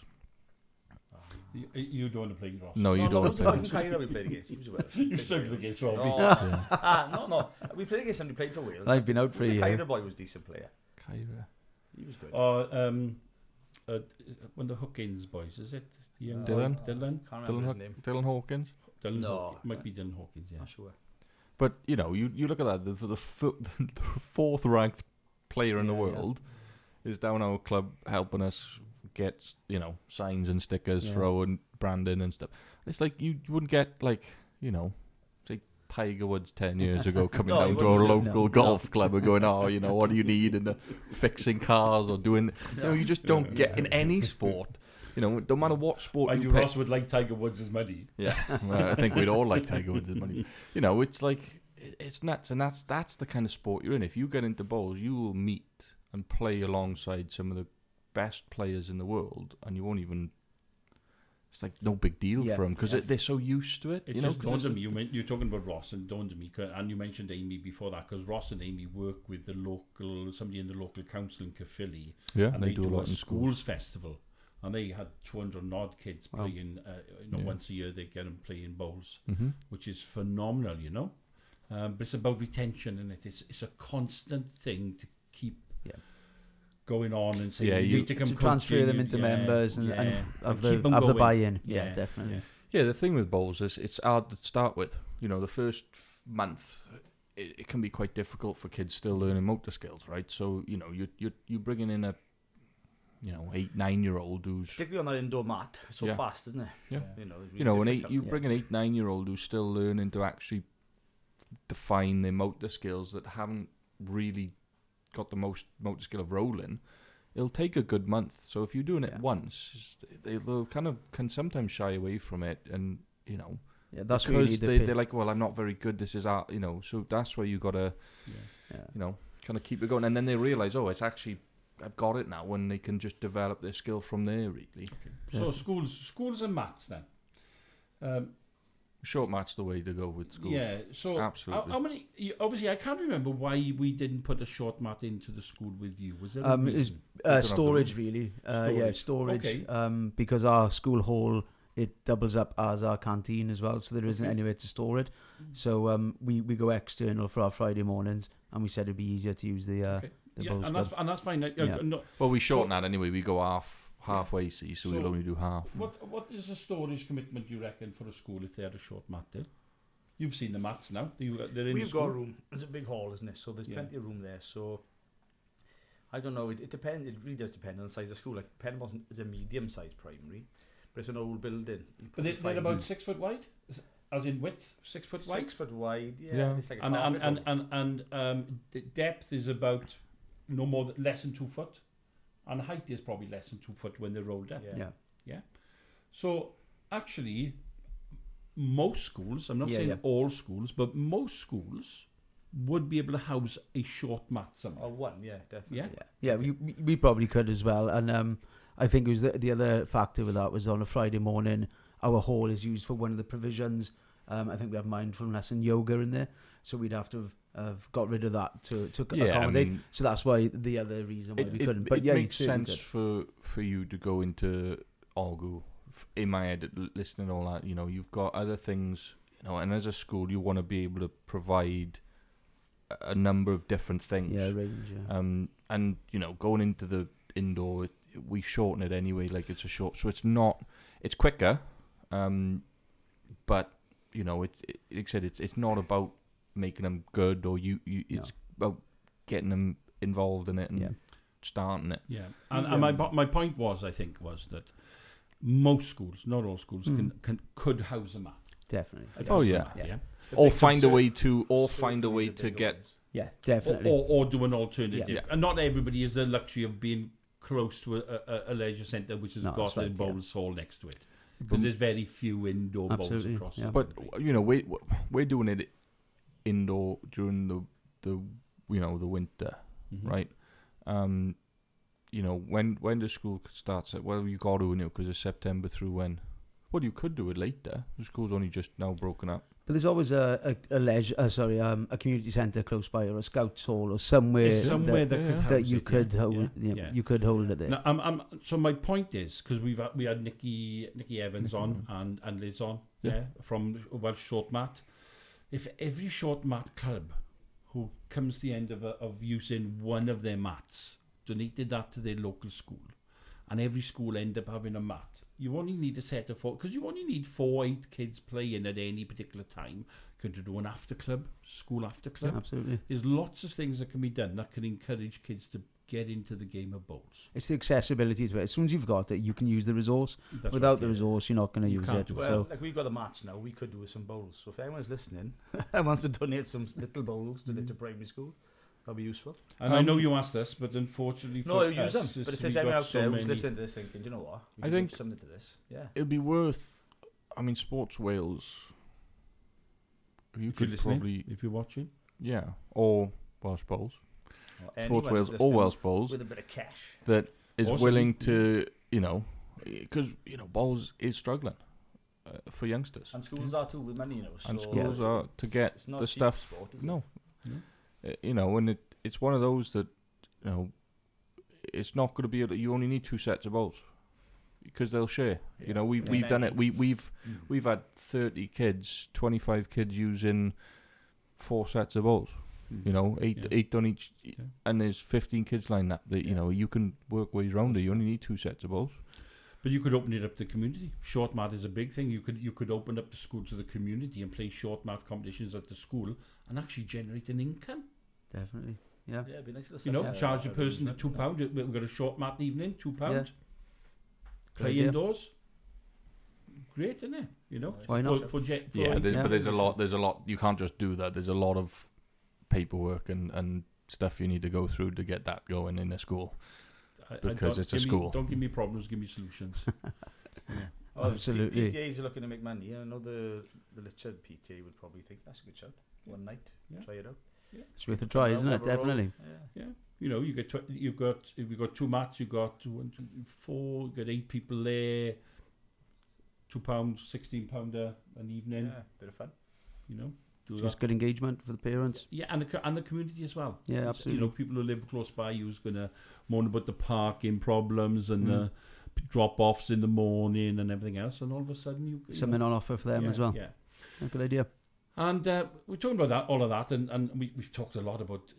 You don't want to play Ross. No, you don't. No, Cairo we played against. He was Welsh. You struggled against Robbie. No. We played against somebody who played for Wales. I've been out for a year. Cairo boy was a decent player. Kyra. He was good. One of the Hookins boys, is it? The young Dylan? boy? Dylan? Can't remember his name. Dylan Hawkins. Dylan No. Hawkins. Might be Dylan Hawkins, yeah. Not sure. But you look at that. The 4th ranked player in the world is down our club helping us get signs and stickers for our branding and stuff. It's like you wouldn't get say Tiger Woods 10 years ago coming down to our local golf club and going, what do you need, and fixing cars or doing. You just don't get in any sport. No matter what sport you pick. Ross would like Tiger Woods' money. Yeah, well, I think we'd all like Tiger Woods' money. It's like it's nuts, and that's the kind of sport you're in. If you get into bowls, you will meet and play alongside some of the best players in the world, and you won't even. It's like no big deal for them because they're so used to it. It just dawned on me. You're talking about Ross, and dawned on me, and you mentioned Amy before that, because Ross and Amy work with somebody in the local council in Caerphilly. Yeah, and they do a lot in schools festival. And they had 200 odd kids playing. Once a year they get them playing bowls, which is phenomenal. But it's about retention, and it's a constant thing to keep going on and saying you need to come to transfer them into members and have the buy-in. Yeah, definitely. Yeah, the thing with bowls is it's hard to start with. The first month it can be quite difficult for kids still learning motor skills, right? So you're bringing in a 8-9-year-old who's particularly on that indoor mat, it's so fast, isn't it? Yeah. Really you bring an 8-9-year-old who's still learning to actually define their motor skills that haven't really got the most motor skill of rolling. It'll take a good month. So if you're doing it once, they'll kind of can sometimes shy away from it, and that's because they're like, well, I'm not very good. This is art, So that's where you gotta, kind of keep it going, and then they realize, it's actually. I've got it now, when they can just develop their skill from there, really. Okay. So schools and maths then. Short maths the way to go with schools. Yeah. So absolutely. How many? Obviously, I can't remember why we didn't put a short math into the school with you. Was there a reason? Storage, really. Storage. Okay. Because our school hall, it doubles up as our canteen as well, so there isn't anywhere to store it. So we go external for our Friday mornings, and we said it'd be easier to use the and that's fine. Well, we shorten that anyway. We go halfway, so we'll only do half. What is the storage commitment, you reckon, for a school if they had a short mat there? You've seen the mats now. We've got a room. It's a big hall, isn't it? So there's plenty of room there. So I don't know. It depends. It really does depend on the size of school. Like Penmont is a medium-sized primary, but it's an old building. But they're about 6 foot wide, as in width, 6 foot wide. 6 foot wide. Yeah. It's like a and the depth is about less than 2 foot, and height is probably less than 2 foot when they're rolled up. Yeah. So actually, most schools, I'm not saying all schools, but most schools would be able to house a short mat somewhere. Definitely. Yeah, we probably could as well. And I think it was the other factor with that was on a Friday morning, our hall is used for one of the provisions. I think we have mindfulness and yoga in there, so we'd have to have got rid of that to accommodate. So that's why the other reason why we couldn't. But it makes sense for you to go into Argu. In my head, listening to all that, you've got other things, and as a school, you want to be able to provide a number of different things. Yeah, range. Yeah. And going into the indoor, we shorten it anyway. Like it's a short, so it's quicker. But like I said, it's not about making them good, or it's about getting them involved in it and starting it. Yeah, and my point was that most schools, not all schools, could house a mat. Definitely. Oh yeah. Yeah. Or find a way to get. Yeah, definitely. Or do an alternative. Yeah. And not everybody has the luxury of being close to a leisure centre which has got a bowls hall next to it. Because there's very few indoor bowls across. Yeah. But we're doing it indoor during the winter, right? When the school starts, well, you got to because it's September through when. Well, you could do it later. The school's only just now broken up. But there's always a community centre close by, or a scouts hall, or somewhere that you could hold. You could hold it there. Now, so my point is, because we had Nikki Evans on and Liz on, from Welsh Short Mat. If every short mat club who comes to the end of using one of their mats donated that to their local school, and every school end up having a mat, you only need a set of 4, because you only need 4-8 kids playing at any particular time. Could you do an after club, school after club? Yeah, absolutely. There's lots of things that can be done that can encourage kids to get into the game of bowls. It's the accessibility to it. As soon as you've got it, you can use the resource. Without the resource, you're not going to use it. Well, like we've got the mats now, we could do with some bowls. So if anyone's listening and wants to donate some little bowls to the primary school, that'll be useful. And I know you asked us, but unfortunately for us, use them. But if there's anyone out there who's listening to this thinking, you know what, we can do something to this. Yeah, it'd be worth. I mean, Sports Wales. You could probably, if you're watching, or Welsh Bowls, Sports Wales or Welsh Bowls with a bit of cash that is willing to, because bowls is struggling for youngsters, and schools are too with money, So and schools are to get the stuff. Sport, and it's one of those that it's not going to be. You only need 2 sets of bowls because they'll share. We've done it. We've had 30 kids, 25 kids using 4 sets of bowls. 8 on each, and there's 15 kids lined up. That you can work ways around it. You only need 2 sets of bowls. But you could open it up to the community. Short mat is a big thing. You could open up the school to the community and play short mat competitions at the school and actually generate an income. Definitely. Yeah. Yeah, it'd be nice to charge a person the £2. We've got a short mat evening, £2. Yeah. Play indoors. Great, isn't it? Why not? But there's a lot. You can't just do that. There's a lot of paperwork and stuff you need to go through to get that going in a school. Because it's a school. Don't give me problems, give me solutions. Absolutely. PTAs are looking to make money. I know the Litchard PTA would probably think that's a good shout. One night, try it out. Yeah. It's worth a try, isn't it? Definitely. Yeah. You've got 2 mats, you've got 2, 1, 2, 4, you've got 8 people there. £2, £16 an evening. Yeah, bit of fun. It's good engagement for the parents. Yeah, and the community as well. Yeah, absolutely. People who live close by who's going to moan about the parking problems and drop-offs in the morning and everything else, and all of a sudden something on offer for them as well. Yeah, good idea. And we're talking about all of that, and we've talked a lot about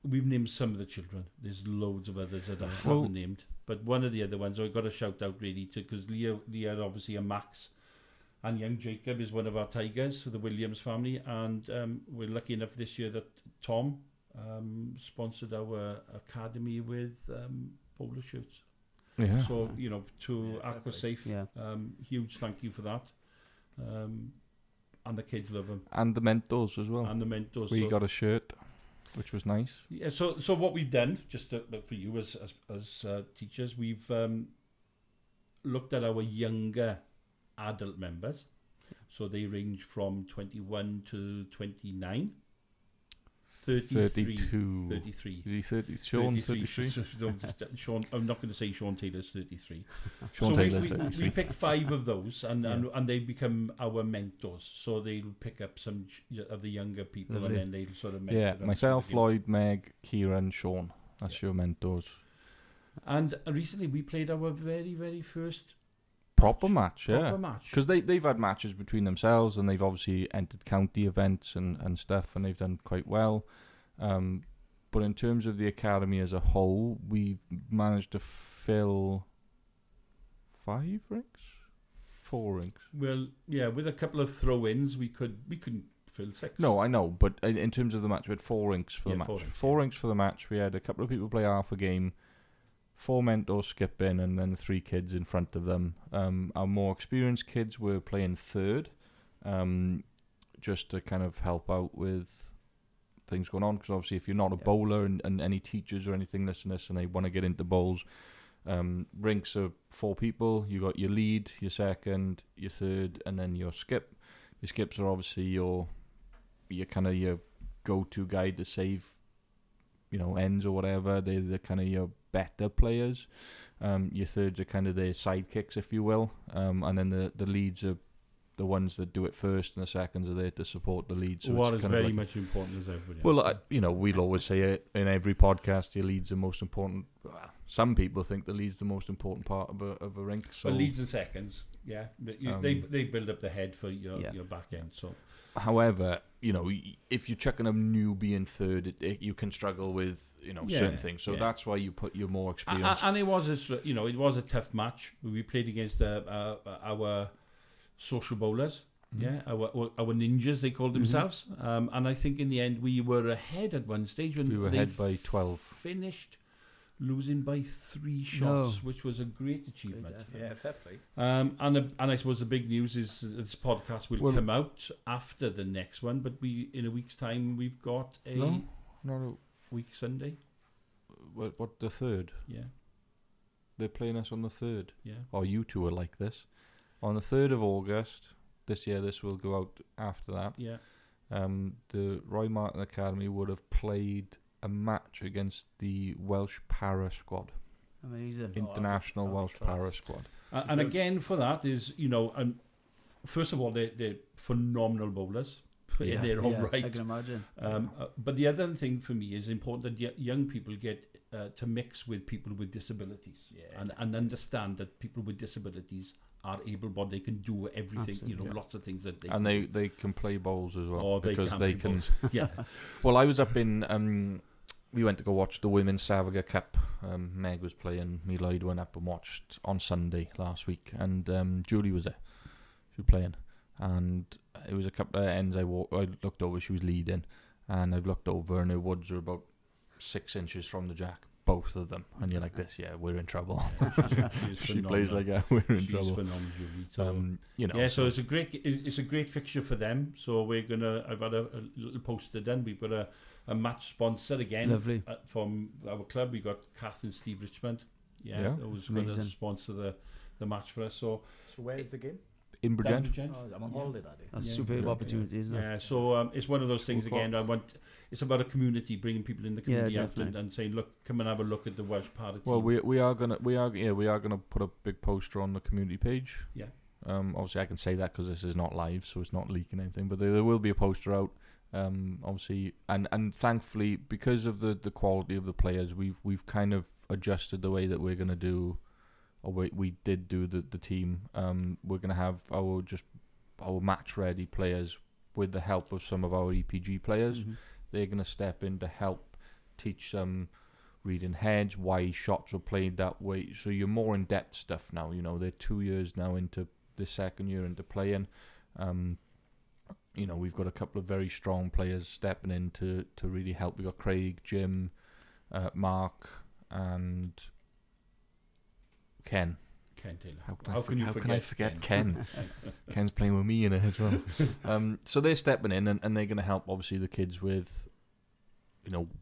we've named some of the children. There's loads of others that I haven't named, but one of the other ones I've got to shout out really to, because Leah obviously and Max. And young Jacob is one of our tigers, so the Williams family, and we're lucky enough this year that Tom sponsored our academy with bowler shirts. Yeah. So to AquaSafe, huge thank you for that. And the kids love them. And the mentors as well. We got a shirt, which was nice. Yeah. So what we've done, just for you as teachers, we've looked at our younger adult members, so they range from 21 to 29, 33. Is he 30? Sean 33? Sean, I'm not going to say Sean Taylor's 33. Sean Taylor's 33. We picked 5 of those, and they become our mentors. So they'll pick up some of the younger people, and then they'll sort of mentor them. Myself, Lloyd, Meg, Kieran, Sean. That's your mentors. And recently we played our very, very first proper match, because they've had matches between themselves, and they've obviously entered county events and stuff, and they've done quite well. But in terms of the academy as a whole, we've managed to fill 5 rinks, 4 rinks. Well, yeah, with a couple of throw-ins, we couldn't fill 6. No, I know, but in terms of the match, we had 4 rinks for the match. 4 rinks, 4 rinks for the match. We had a couple of people play half a game. 4 mentors skipping and then 3 kids in front of them. Our more experienced kids were playing third, just to kind of help out with things going on, because obviously if you're not a bowler and any teachers or anything listen to this and they want to get into bowls, rinks are 4 people. You got your lead, your second, your third, and then your skip. Your skips are obviously your kind of your go-to guide to save, ends or whatever. They're kind of your better players. Your thirds are kind of their sidekicks, if you will, and then the leads are the ones that do it first, and the seconds are there to support the leads. So what is very much important as everybody. Well, we'll always say it in every podcast. Your leads are most important. Well, some people think the lead's the most important part of a rink. So leads and seconds, they build up the head for your back end. So, however, if you're chucking a newbie in third, you can struggle with certain things. So that's why you put your more experienced. And it was a tough match. We played against our social bowlers, our ninjas, they called themselves. And I think in the end we were ahead at one stage when we were ahead by 12. Finished losing by 3 shots, which was a great achievement. Yeah, fair play. And I suppose the big news is this podcast will come out after the next one, but in a week's time we've got not a week Sunday. What the 3rd? Yeah, they're playing us on the 3rd. Yeah. Or you two are like this. On the 3rd of August this year, this will go out after that. Yeah. The Roy Martin Academy would have played a match against the Welsh Para squad. Amazing. International Welsh Para squad. And again, for that is, first of all, they're phenomenal bowlers. They're all right. I can imagine. But the other thing for me is important that young people get to mix with people with disabilities and understand that people with disabilities are able-bodied. They can do everything, lots of things that they and can they can play bowls as well. Oh, because they can. Yeah. Well, I was up in. We went to go watch the Women's Savaga Cup. Meg was playing. Me, Lloyd went up and watched on Sunday last week, and Julie was there. She was playing, and it was a couple of ends. I looked over. She was leading, and I've looked over, and her woods are about 6 inches from the jack. Both of them, and you're like this. Yeah, we're in trouble. She plays like that. We're in trouble. She's phenomenal. So it's a great fixture for them. So I've had a little poster done. We've got a match sponsor again. Lovely. From our club. We got Kath and Steve Richmond. Who's going to sponsor the match for us. So where's the game? In Bridgend. Oh, I'm on holiday that day. That's a superb opportunity, isn't it? Yeah, so it's one of those things again. It's about a community, bringing people in the community out and saying, look, come and have a look at the Welsh Para team. Well, we are gonna put a big poster on the community page. Yeah. Obviously I can say that because this is not live, so it's not leaking anything. But there will be a poster out. Obviously, and thankfully, because of the quality of the players, we've kind of adjusted the way that we're gonna do. Or we did do the team. We're going to have our match ready players with the help of some of our EPG players. Mm-hmm. They're going to step in to help teach them reading heads, why shots are played that way. So you're more in depth stuff now. They're 2 years now into the second year into playing. We've got a couple of very strong players stepping in to really help. We've got Craig, Jim, Mark, and Ken Taylor. How can I forget Ken? Ken's playing with me in it as well. So they're stepping in and they're going to help obviously the kids with,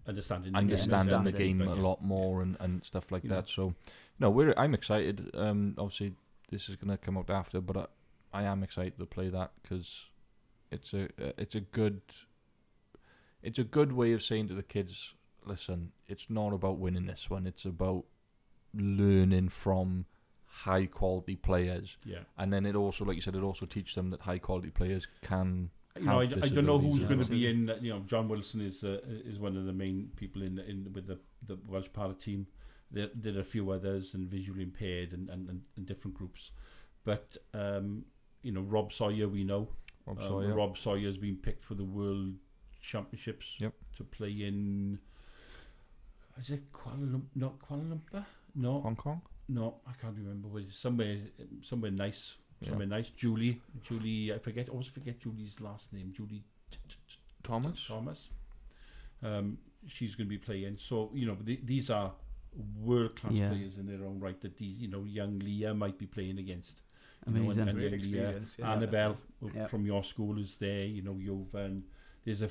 understanding the game a lot more and stuff like that. So, I'm excited. Obviously, this is going to come out after, but I am excited to play that because it's a good way of saying to the kids, listen, it's not about winning this one. It's about learning from high quality players, and then it also, like you said, it also teaches them that high quality players can. I don't know who's going to be in. John Wilson is one of the main people in with the Welsh Para team. There are a few others and visually impaired and different groups, but Rob Sawyer, we know. Rob Sawyer has been picked for the World Championships to play in. Is it Kuala Lumpur? No. Hong Kong? No, I can't remember. But it's somewhere nice. Somewhere nice. Julie, I always forget Julie's last name. Julie Thomas. She's going to be playing. So, these are world-class players in their own right that these, young Leah might be playing against. Amazing. And Great young experience. Leah, Yeah. Annabelle Yeah. from your school is there. Jovan. There's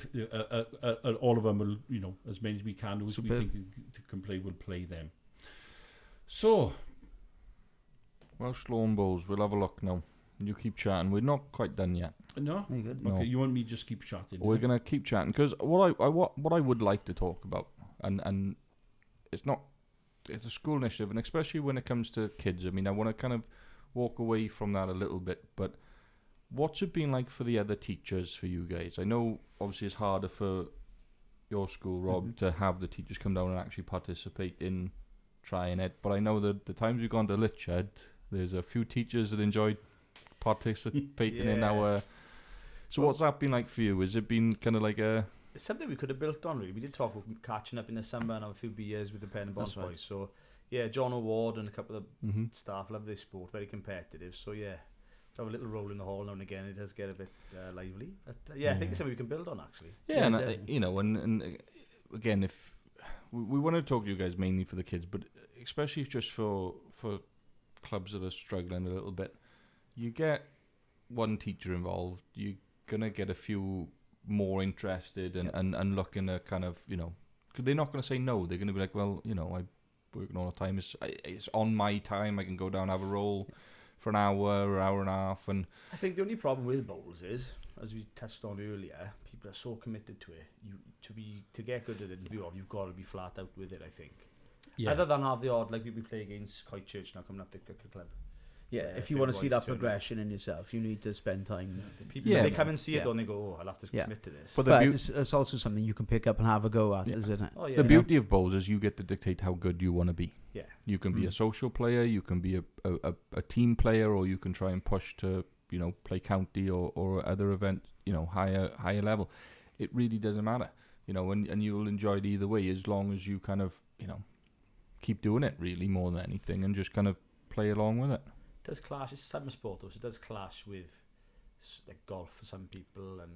all of them will, as many as we can, who we think can play, will play them. So, Welsh Lawn Bowls, we'll have a look now. You keep chatting. We're not quite done yet. no, Very good. No. okay. You want me to just keep chatting? We're gonna keep chatting because what I would like to talk about, and it's a school initiative, and especially when it comes to kids. I mean, I want to kind of walk away from that a little bit, but what's it been like for the other teachers for you guys? I know obviously it's harder for your school, Rob, to have the teachers come down and actually participate in trying it, but I know that the times we've gone to Litchard, there's a few teachers that enjoyed participating in our. So what's that been like for you? Has it been kind of like a... It's something we could have built on, really. We did talk about catching up in the summer and have a few beers with the Pen and Bonds That's right. boys. So, yeah, John O'Ward and a couple of staff love this sport, very competitive. So, yeah, to have a little roll in the hall now and again, it does get a bit lively. But, I think it's something we can build on, actually. Yeah, and and again, if we want to talk to you guys mainly for the kids, but especially just for clubs that are struggling a little bit, you get one teacher involved, you're gonna get a few more interested and looking at kind of, because they're not going to say no. They're going to be like, well, I'm working all the time. It's on my time. I can go down, have a roll for an hour or hour and a half. And I think the only problem with bowls is, as we touched on earlier, people are so committed to it. To get good at it, you've got to be flat out with it, I think. Yeah. Other than have the odd, like we play against Christchurch now coming up to cricket club. Yeah, if you want to see that progression in yourself, you need to spend time. People, they come and see it, and they go, "Oh, I'll have to commit to this." But it's also something you can pick up and have a go at, isn't it? Oh, yeah. The beauty of bowls is you get to dictate how good you want to be. Yeah, you can be a social player, you can be a team player, or you can try and push to play county or other event, higher level. It really doesn't matter, and you'll enjoy it either way as long as you kind of keep doing it really more than anything and just kind of play along with it. It does clash. It's a summer sport though, so it does clash with like golf for some people, and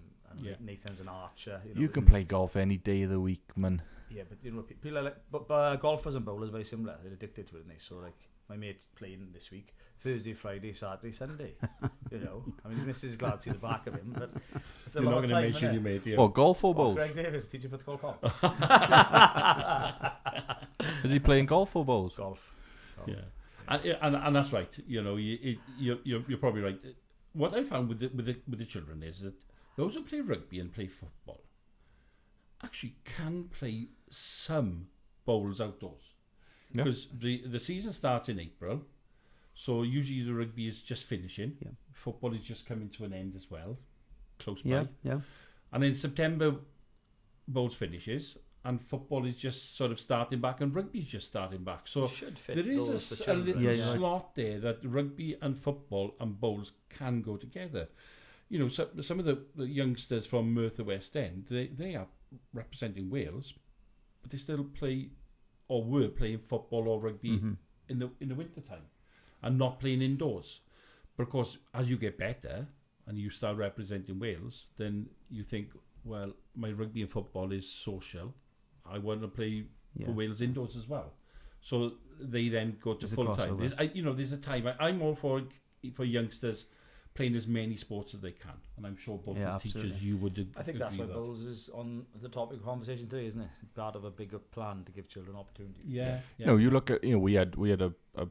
Nathan's an archer. You can play golf any day of the week, man. Yeah, but people are like, but golfers and bowlers are very similar. They're addicted to it, aren't they? So like my mate's playing this week, Thursday, Friday, Saturday, Sunday. I mean, his missus is glad to see the back of him, but it's a lot of time. You're not going to mention your mate, Well, golf or bowls? Greg Davis, teacher for the call. Is he playing golf or bowls? Golf. Yeah. And that's right. You're probably right. What I found with the children is that those who play rugby and play football actually can play some bowls outdoors, because the season starts in April, so usually the rugby is just finishing. Yeah. Football is just coming to an end as well, close by. Yeah. And then September, bowls finishes. And football is just sort of starting back, and rugby is just starting back. So there is a little slot there that rugby and football and bowls can go together. Some of the youngsters from Merthyr West End, they are representing Wales, but they still play or were playing football or rugby in the winter time, and not playing indoors. But of course, as you get better and you start representing Wales, then you think, well, my rugby and football is social. I want to play for Wales indoors as well. So they then go to full time. There's a time. I'm all for youngsters playing as many sports as they can, and I'm sure both as teachers you would agree. I think that's why bowls is on the topic of conversation today, isn't it? Part of a bigger plan to give children opportunity. Yeah. You look at we had a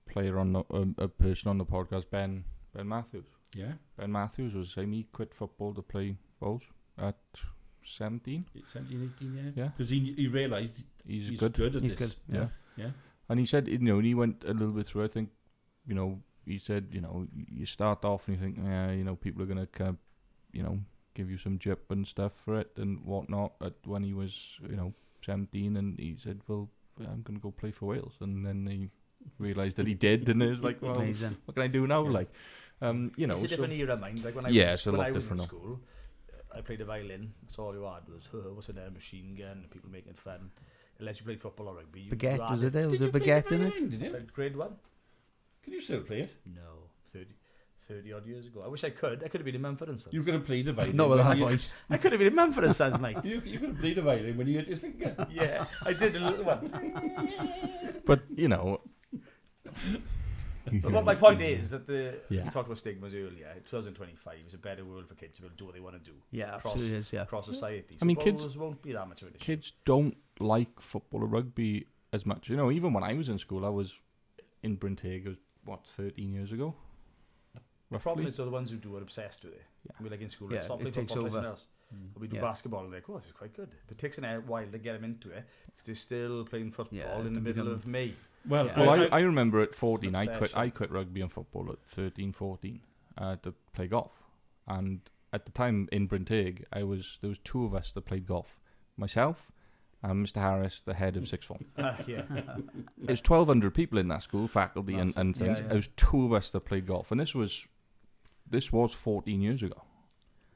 player on a person on the podcast, Ben Matthews. Yeah. Ben Matthews was saying he quit football to play bowls at 17, 18, yeah. Because he realised he's good at this. Good. Yeah. And he said, he went a little bit through. I think, he said, you start off and you think, people are going to kind of, give you some jip and stuff for it and whatnot. When he was, 17, and he said, well, I'm going to go play for Wales. And then he realised that he did, and it was like, well, what can I do now? Like, it's a different era, mind. Like when I was in school, I played a violin, so all you had was what's in there, machine gun, people making fun. Unless you played football or rugby. Baguette, was it there? Was there a baguette in it? Did you? Grade 1. Can you still play it? No, 30 odd years ago. I wish I could. I could have been in Mumford and Sons. You could have played the violin. Not with when that you- voice. I could have been in Mumford and Sons, mate. You could have played the violin when you hit his finger. Yeah, I did a little one. But you know, But what my point is that we Yeah. talked about stigmas earlier. 2025 is a better world for kids to be able to do what they want to do Yeah, Across- absolutely is, yeah. across society. I mean, so kids- bowls won't be that much of an issue. kids don't like football or rugby as much. You know, even when I was in school, I was in Bryntegg. It was what 13 years ago. The problem Roughly. is the ones who do are obsessed with it. Yeah. I mean, like in school, Yeah, let's stop it playing takes football, play over. something else. Or we do Yeah. basketball and they're like, oh, this is quite good. But it takes a while to get them into it because they're still playing football Yeah, it in the can middle become- of May. Well, Yeah. Well, I remember at 14, I obsession. quit rugby and football at 13, 14 to play golf. And at the time in Bryntegg, there was two of us that played golf. Myself and Mr. Harris, the head of sixth form. Yeah. It was 1,200 people in that school, faculty and things. Yeah, yeah. There was two of us that played golf. And this was 14 years ago.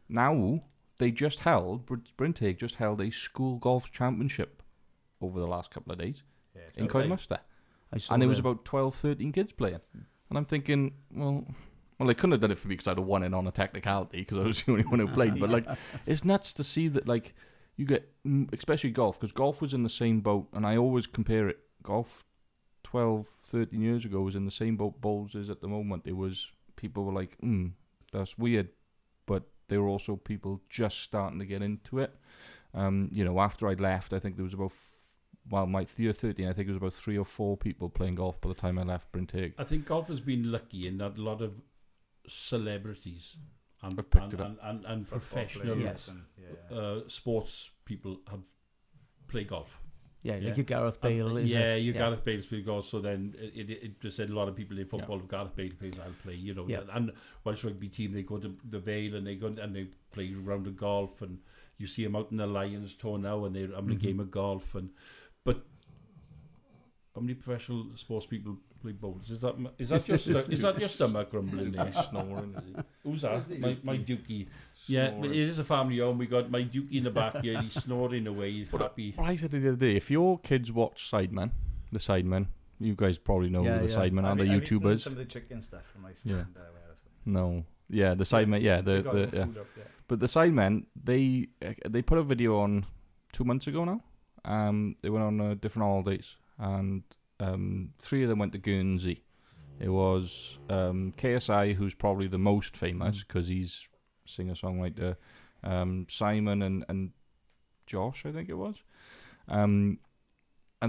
Now, they just held, Bryntegg just held a school golf championship over the last couple of days Yeah, it's in very- Coedmuster. I saw And there was the- about 12, 13 kids playing. And I'm thinking, well, they couldn't have done it for me because I'd have won it on a technicality because I was the only one who played. But, like, it's nuts to see that, like, you get, especially golf, because golf was in the same boat. And I always compare it. Golf 12, 13 years ago was in the same boat bowls is at the moment. It was, people were like, that's weird. But there were also people just starting to get into it. You know, after I'd left, I think there was about my year 13, I think it was about 3 or 4 people playing golf by the time I left Bryntegg. I think golf has been lucky in that a lot of celebrities and Have picked it up. and Football professional players Yes. and- yeah. sports people have played golf. Yeah, Yeah. like your Gareth Bale is yeah, it? you Gareth Bale's played golf, so then it just said a lot of people in football. If Gareth Bale plays, I'll play. You know, Yeah. and Welsh rugby team, they go to the Vale and they go and they play a round of golf, and you see them out in the Lions tour now, and they're having a game of golf. But how many professional sports people play bowls? Is that your stomach grumbling there? Snoring, is he? Who's that? My Dukey. Yeah, Snoring. it is a family home. We got my Dukey in the back here. He's snoring away. He's happy. What I said the other day, if your kids watch the Sidemen, you guys probably know Yeah, who the yeah. Sidemen are, the I've eaten YouTubers. some of the chicken stuff from my Yeah. stand. Warehouse. No. Yeah, the Sidemen, yeah. They got the the yeah. food up, yeah. But the Sidemen, they put a video on 2 months ago now. They went on different holidays, and 3 of them went to Guernsey. It was KSI, who's probably the most famous because he's singer-songwriter, Simon and Josh, I think it was. And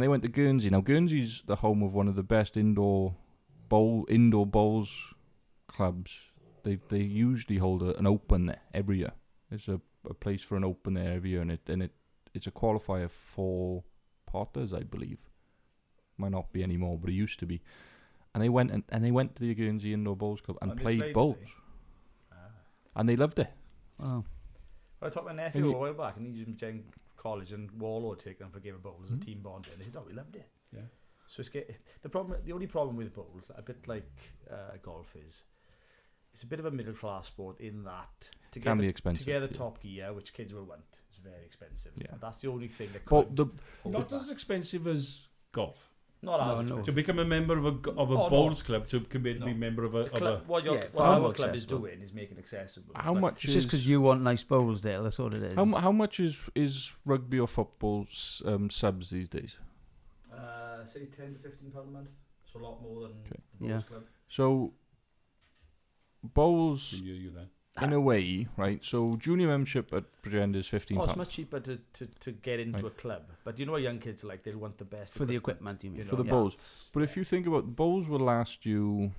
they went to Guernsey. Now, Guernsey's the home of one of the best indoor bowls clubs. They usually hold an open there every year. There's a place for an open there every year, and it's a qualifier for potters, I believe. Might not be anymore, but it used to be. And they went to the Guernsey Indoor Bowls Club and And they played played, bowls, did they? and they loved it. Oh. I talked to my nephew a while back, and he was in college, and Warlord had taken him for a game of bowls as a team bond, and they said, "Oh, we loved it." Yeah. So the only problem with bowls, a bit like golf, is it's a bit of a middle class sport in that to Can get be the, expensive. to get the yeah. top gear, which kids will want, is very expensive. Yeah. And that's the only thing that But could hold Not it as back. expensive as golf. Not as No, no. expensive. To become a member of a no. bowls club, to be No. a member of a What Yeah, our far club is accessible. doing is making it accessible. How Like, much It's just because you want nice bowls, Dale. That's what it is. How much is rugby or football subs these days? Say £10 to £15 a month. So a lot more than Okay. the bowls Yeah. club. So bowls, you then. in a way, right? So junior membership at Bridgend is £15. Oh, it's much cheaper to get into Right. a club. But you know what young kids are like? They'll want the best For the equipment, you mean? know, For the yeah. bowls. But if you think about bowls will last you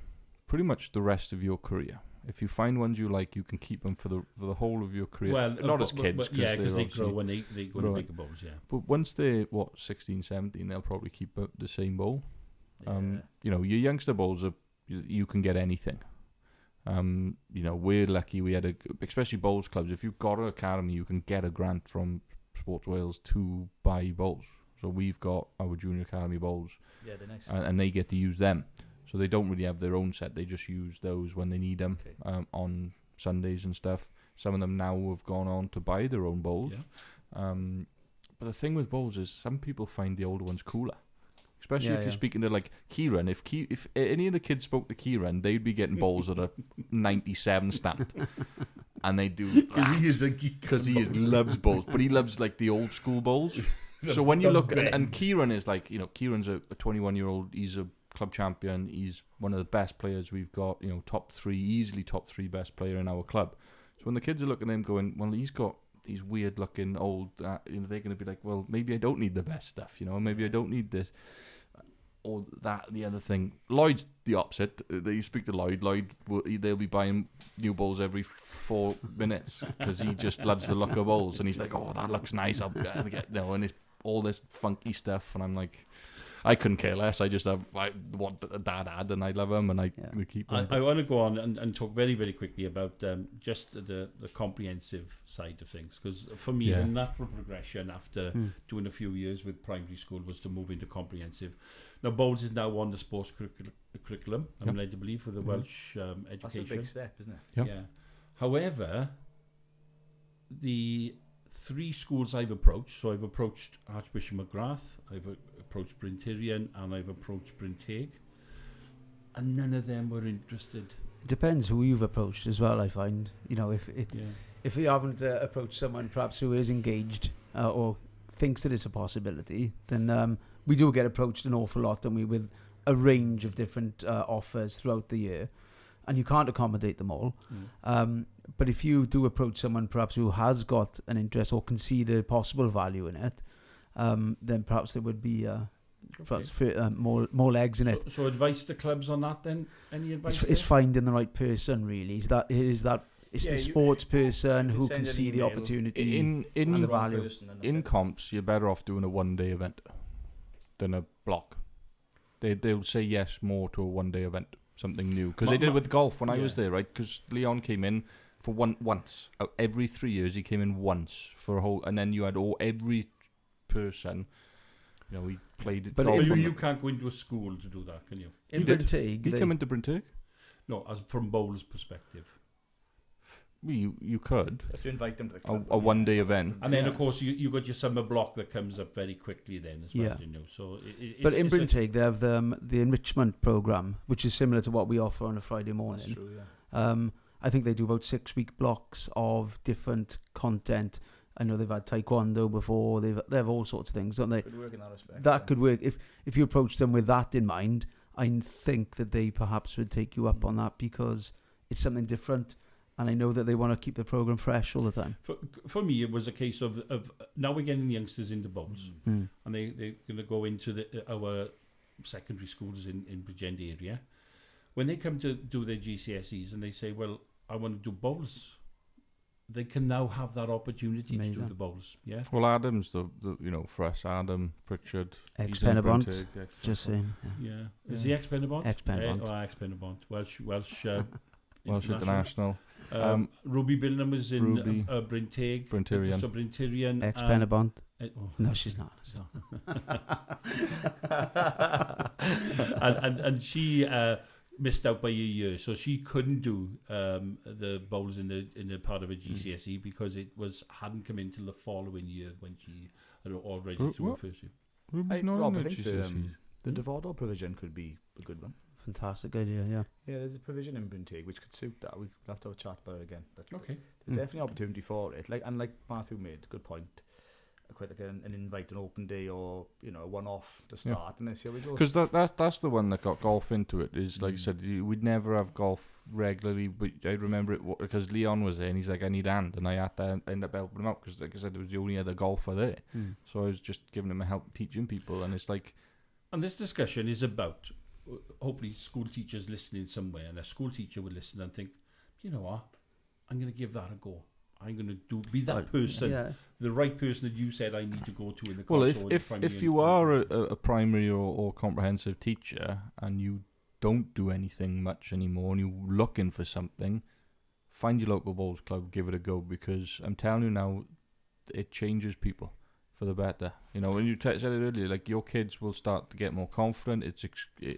pretty much the rest of your career. If you find ones you like, you can keep them for the whole of your career. Well, not as kids, but yeah, because they obviously- grow when they go to Right. bigger bowls. Yeah. But once they're 16, 17, they'll probably keep up the same bowl. Yeah. You know, your youngster bowls are you can get anything. You know, we're lucky we had especially bowls clubs. If you've got an academy, you can get a grant from Sports Wales to buy bowls. So we've got our junior academy bowls, Yeah, they're nice. and they get to use them. So they don't really have their own set. They just use those when they need them Okay. on Sundays and stuff. Some of them now have gone on to buy their own bowls. Yeah. But the thing with bowls is some people find the older ones cooler. Especially if you're speaking to like Kieran. If any of the kids spoke to Kieran, they'd be getting balls that are 97 stamped. And they do because he is a geek. Because he loves bowls, but he loves like the old school bowls. So when you look, and Kieran is like, Kieran's a 21-year-old. He's a club champion. He's one of the best players we've got. Easily top three best player in our club. So when the kids are looking at him, going, well, he's got these weird looking old. They're going to be like, well, maybe I don't need the best stuff. Maybe I don't need this. Or that, the other thing. Lloyd's the opposite. You speak to Lloyd. They'll be buying new bowls every 4 minutes because he just loves the look of bowls, and he's like, "Oh, that looks nice. I'll get and it's all this funky stuff." And I'm like, I couldn't care less. I just have what Dad had, and I love them, and I keep them. I want to go on and talk very, very quickly about just the comprehensive side of things, because for me, the natural progression after doing a few years with primary school was to move into comprehensive. Now, bowls is now on the sports curriculum, I'm led to believe, for the Welsh education. That's a big step, isn't it? Yep. Yeah. However, the 3 schools I've approached, so I've approached Archbishop McGrath, I've approached Bryn Tirion, and I've approached Bryn Teg, and none of them were interested. It depends who you've approached as well, I find. If you haven't approached someone perhaps who is engaged or thinks that it's a possibility, then we do get approached an awful lot, don't we, with a range of different offers throughout the year, and you can't accommodate them all. But if you do approach someone perhaps who has got an interest or can see the possible value in it, then perhaps there would be perhaps more legs in it. So advice to clubs on that then? Any advice? It's finding the right person, really. It's the sports person who can see the opportunity and the value. In comps, you're better off doing a one-day event than a block. They'll say yes more to a one-day event, something new. Because they did it with golf when I was there, right? Because Leon came in for once. Every 3 years, he came in once for a whole... And then you had every person... we played... But you can't go into a school to do that, can you? In Bryn Teg... Did you come into Bryn Teg? No, as from bowler's perspective. You could. If you invite them to the club. A one-day event. And then, of course, you got your summer block that comes up very quickly then as well, Yeah. So but in Bryn Teg, they have the enrichment programme, which is similar to what we offer on a Friday morning. That's true, yeah. I think they do about 6-week blocks of different content. I know they've had taekwondo before. They have all sorts of things, don't they? Could work in that respect. That could work. If you approach them with that in mind, I think that they perhaps would take you up on that because it's something different. And I know that they want to keep the program fresh all the time. For me, it was a case of now we're getting youngsters into bowls, and they're going to go into our secondary schools in Bridgend area. When they come to do their GCSEs and they say, well, I want to do bowls, they can now have that opportunity to do the bowls. Yeah. Well, Adam's the for us, Adam Pritchard, ex-Penabont, just saying. Yeah. Is he ex-Penabont? Ex-Penabont. Ex-Penabont. Welsh Welsh International. Ruby Bilnham was in Bryn Teg. Bryn Tirion. So Bryn Tirion. Ex-Penabont. No, she's not. and she missed out by a year, so she couldn't do the bowls in the part of a GCSE because it hadn't come in till the following year when she had already through her first year. I think the Devoto provision could be a good one. Fantastic idea, yeah. Yeah, there's a provision in Bryn Teg which could suit that. We'll have to have a chat about it again. But okay. There's definitely opportunity for it. Like Matthew made, good point. Quite like an invite, an open day, or a one-off to start, and then see how we go. Because that's the one that got golf into it. Is like I said, we'd never have golf regularly, but I remember it because Leon was there, and he's like, I need a hand, and I had to end up helping him out because, like I said, there was the only other golfer there, so I was just giving him a help teaching people, and it's like. And this discussion is about hopefully school teachers listening somewhere, and a school teacher will listen and think, you know what, I'm going to give that a go. I'm going to be that person, the right person that you said I need to go to in the class. Well, if you are a primary or comprehensive teacher and you don't do anything much anymore and you're looking for something, find your local bowls club, give it a go, because I'm telling you now, it changes people for the better. When you said it earlier, like your kids will start to get more confident. It's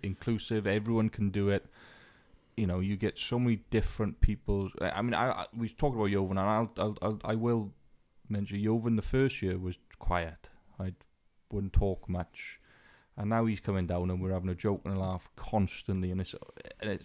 inclusive. Everyone can do it. You get so many different people. I mean, we talked about Jovan, and I will mention Jovan. The first year was quiet. I wouldn't talk much. And now he's coming down, and we're having a joke and a laugh constantly, and it's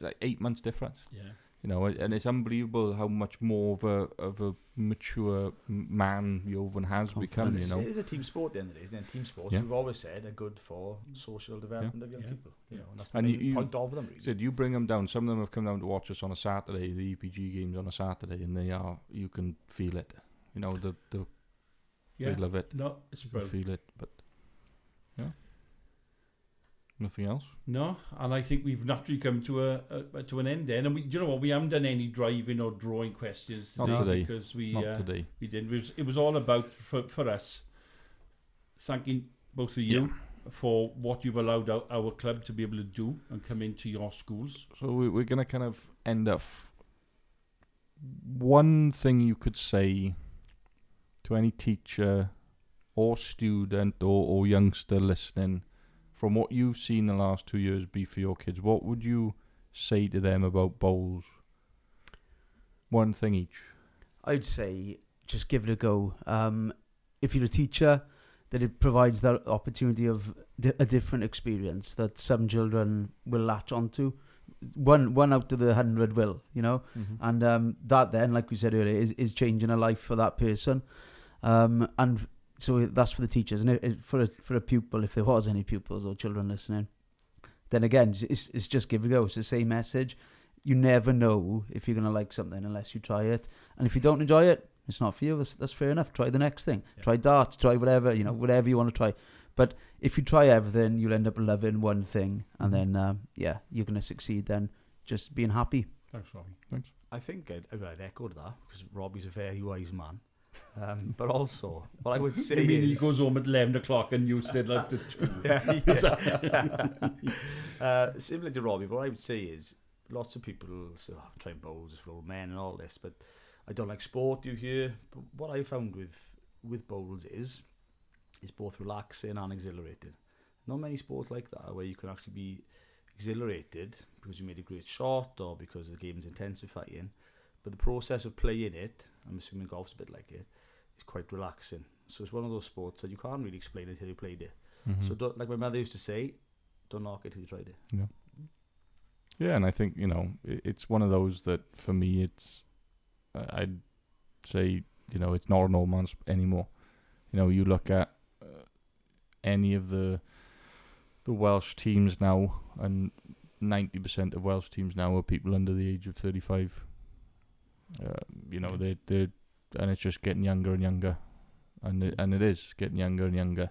like 8 months difference. Yeah. You know, and it's unbelievable how much more of a mature man Jovan has become. You know, it is a team sport. At the end of the day, isn't it? Team sports, Yeah. we've always said, are good for social development of young people. You know, and that's the And main you point of them. Really. said you bring them down. Some of them have come down to watch us on a Saturday, the EPG games on a Saturday, and you can feel it. You know, they love it. No, it's You can brilliant. feel it, but yeah. Nothing else. No, and I think we've naturally come to an end then. And you know what? We haven't done any driving or drawing questions today, Not today. because Not today. we didn't. It was all about for us thanking both of you for what you've allowed our club to be able to do and come into your schools. So we're going to kind of end up. One thing you could say to any teacher or student or youngster listening, from what you've seen the last 2 years be for your kids, what would you say to them about bowls? One thing each. I'd say just give it a go. If you're a teacher, that it provides that opportunity of a different experience that some children will latch onto. One out of the 100 will, you know. Mm-hmm. And that then, like we said earlier, is changing a life for that person. And so that's for the teachers. And for a pupil, if there was any pupils or children listening, then again, it's just give it a go. It's the same message. You never know if you're going to like something unless you try it. And if you don't enjoy it, it's not for you. That's fair enough. Try the next thing. Yeah. Try darts. Try whatever, whatever you want to try. But if you try everything, you'll end up loving one thing. And then, you're going to succeed then just being happy. Thanks, Robbie. Thanks. I think I'd echo that, because Robbie's a very wise man. But also, what I would say I mean, is... he goes home at 11 o'clock and you stayed up to 2. Similar to Robbie, what I would say is, lots of people say, trying bowls is for old men and all this, but I don't like sport, you hear. But what I found with bowls is both relaxing and exhilarating. Not many sports like that where you can actually be exhilarated because you made a great shot or because the game's intensifying, but the process of playing it, I'm assuming golf's a bit like it, is quite relaxing. So it's one of those sports that you can't really explain it until you played it. Mm-hmm. So don't, like my mother used to say, don't knock it till you tried it. Yeah. Yeah, and I think, it's one of those that for me, it's, I'd say, it's not an old man's anymore. You look at any of the Welsh teams now, and 90% of Welsh teams now are people under the age of 35. They're and it's just getting younger and younger, and it is getting younger and younger,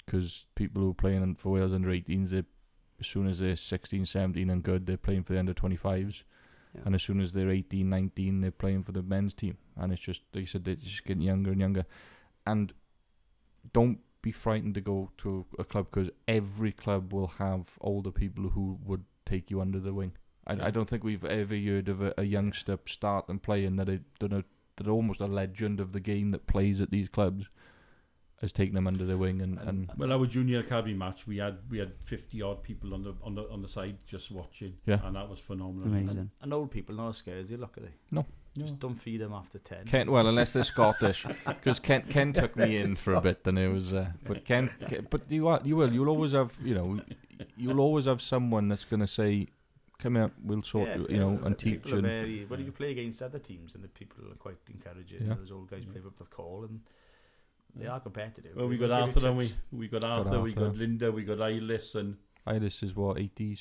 because people who are playing for Wales under 18s, as soon as they're 16, 17 and good, they're playing for the under 25s, and as soon as they're 18, 19, they're playing for the men's team, and it's just, like you said, they're just getting younger and younger. And don't be frightened to go to a club, because every club will have older people who would take you under the wing. I don't think we've ever heard of a youngster start and playing that that almost a legend of the game that plays at these clubs has taken them under their wing. And well, our junior academy match, we had 50 odd people on the side just watching, and that was phenomenal. Amazing. And old people, not as scared as they look, are they? No. Just don't feed them after 10. Ken, well, unless they're Scottish, because Ken took me in for a bit, and it was. But Ken, but you'll always have, you'll always have someone that's going to say, "Come here, we'll sort you, and teach." People are very, when you play against other teams, and the people are quite encouraging. Yeah. Those old guys play with call, and they are competitive. Well, we got Arthur, don't we? We got Arthur, we got Linda, we got Ilis, and Ilis is what, 86?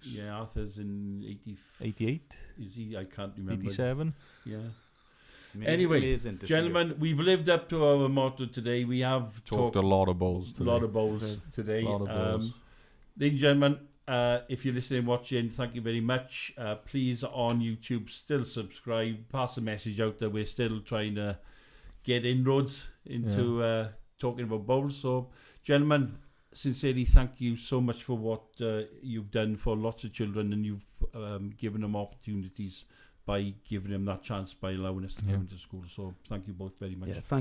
Yeah, Arthur's in 88? Is he? I can't remember. 87? Yeah. Anyway, gentlemen, we've lived up to our motto today. We have talked a lot of bowls today. A lot of bowls today. A lot of bowls. Ladies and gentlemen, if you're listening and watching, thank you very much. Please, on YouTube, still subscribe. Pass the message out that we're still trying to get inroads into talking about bowls. So, gentlemen, sincerely, thank you so much for what you've done for lots of children, and you've given them opportunities by giving them that chance by allowing us to come into school. So, thank you both very much. Yeah, thank you.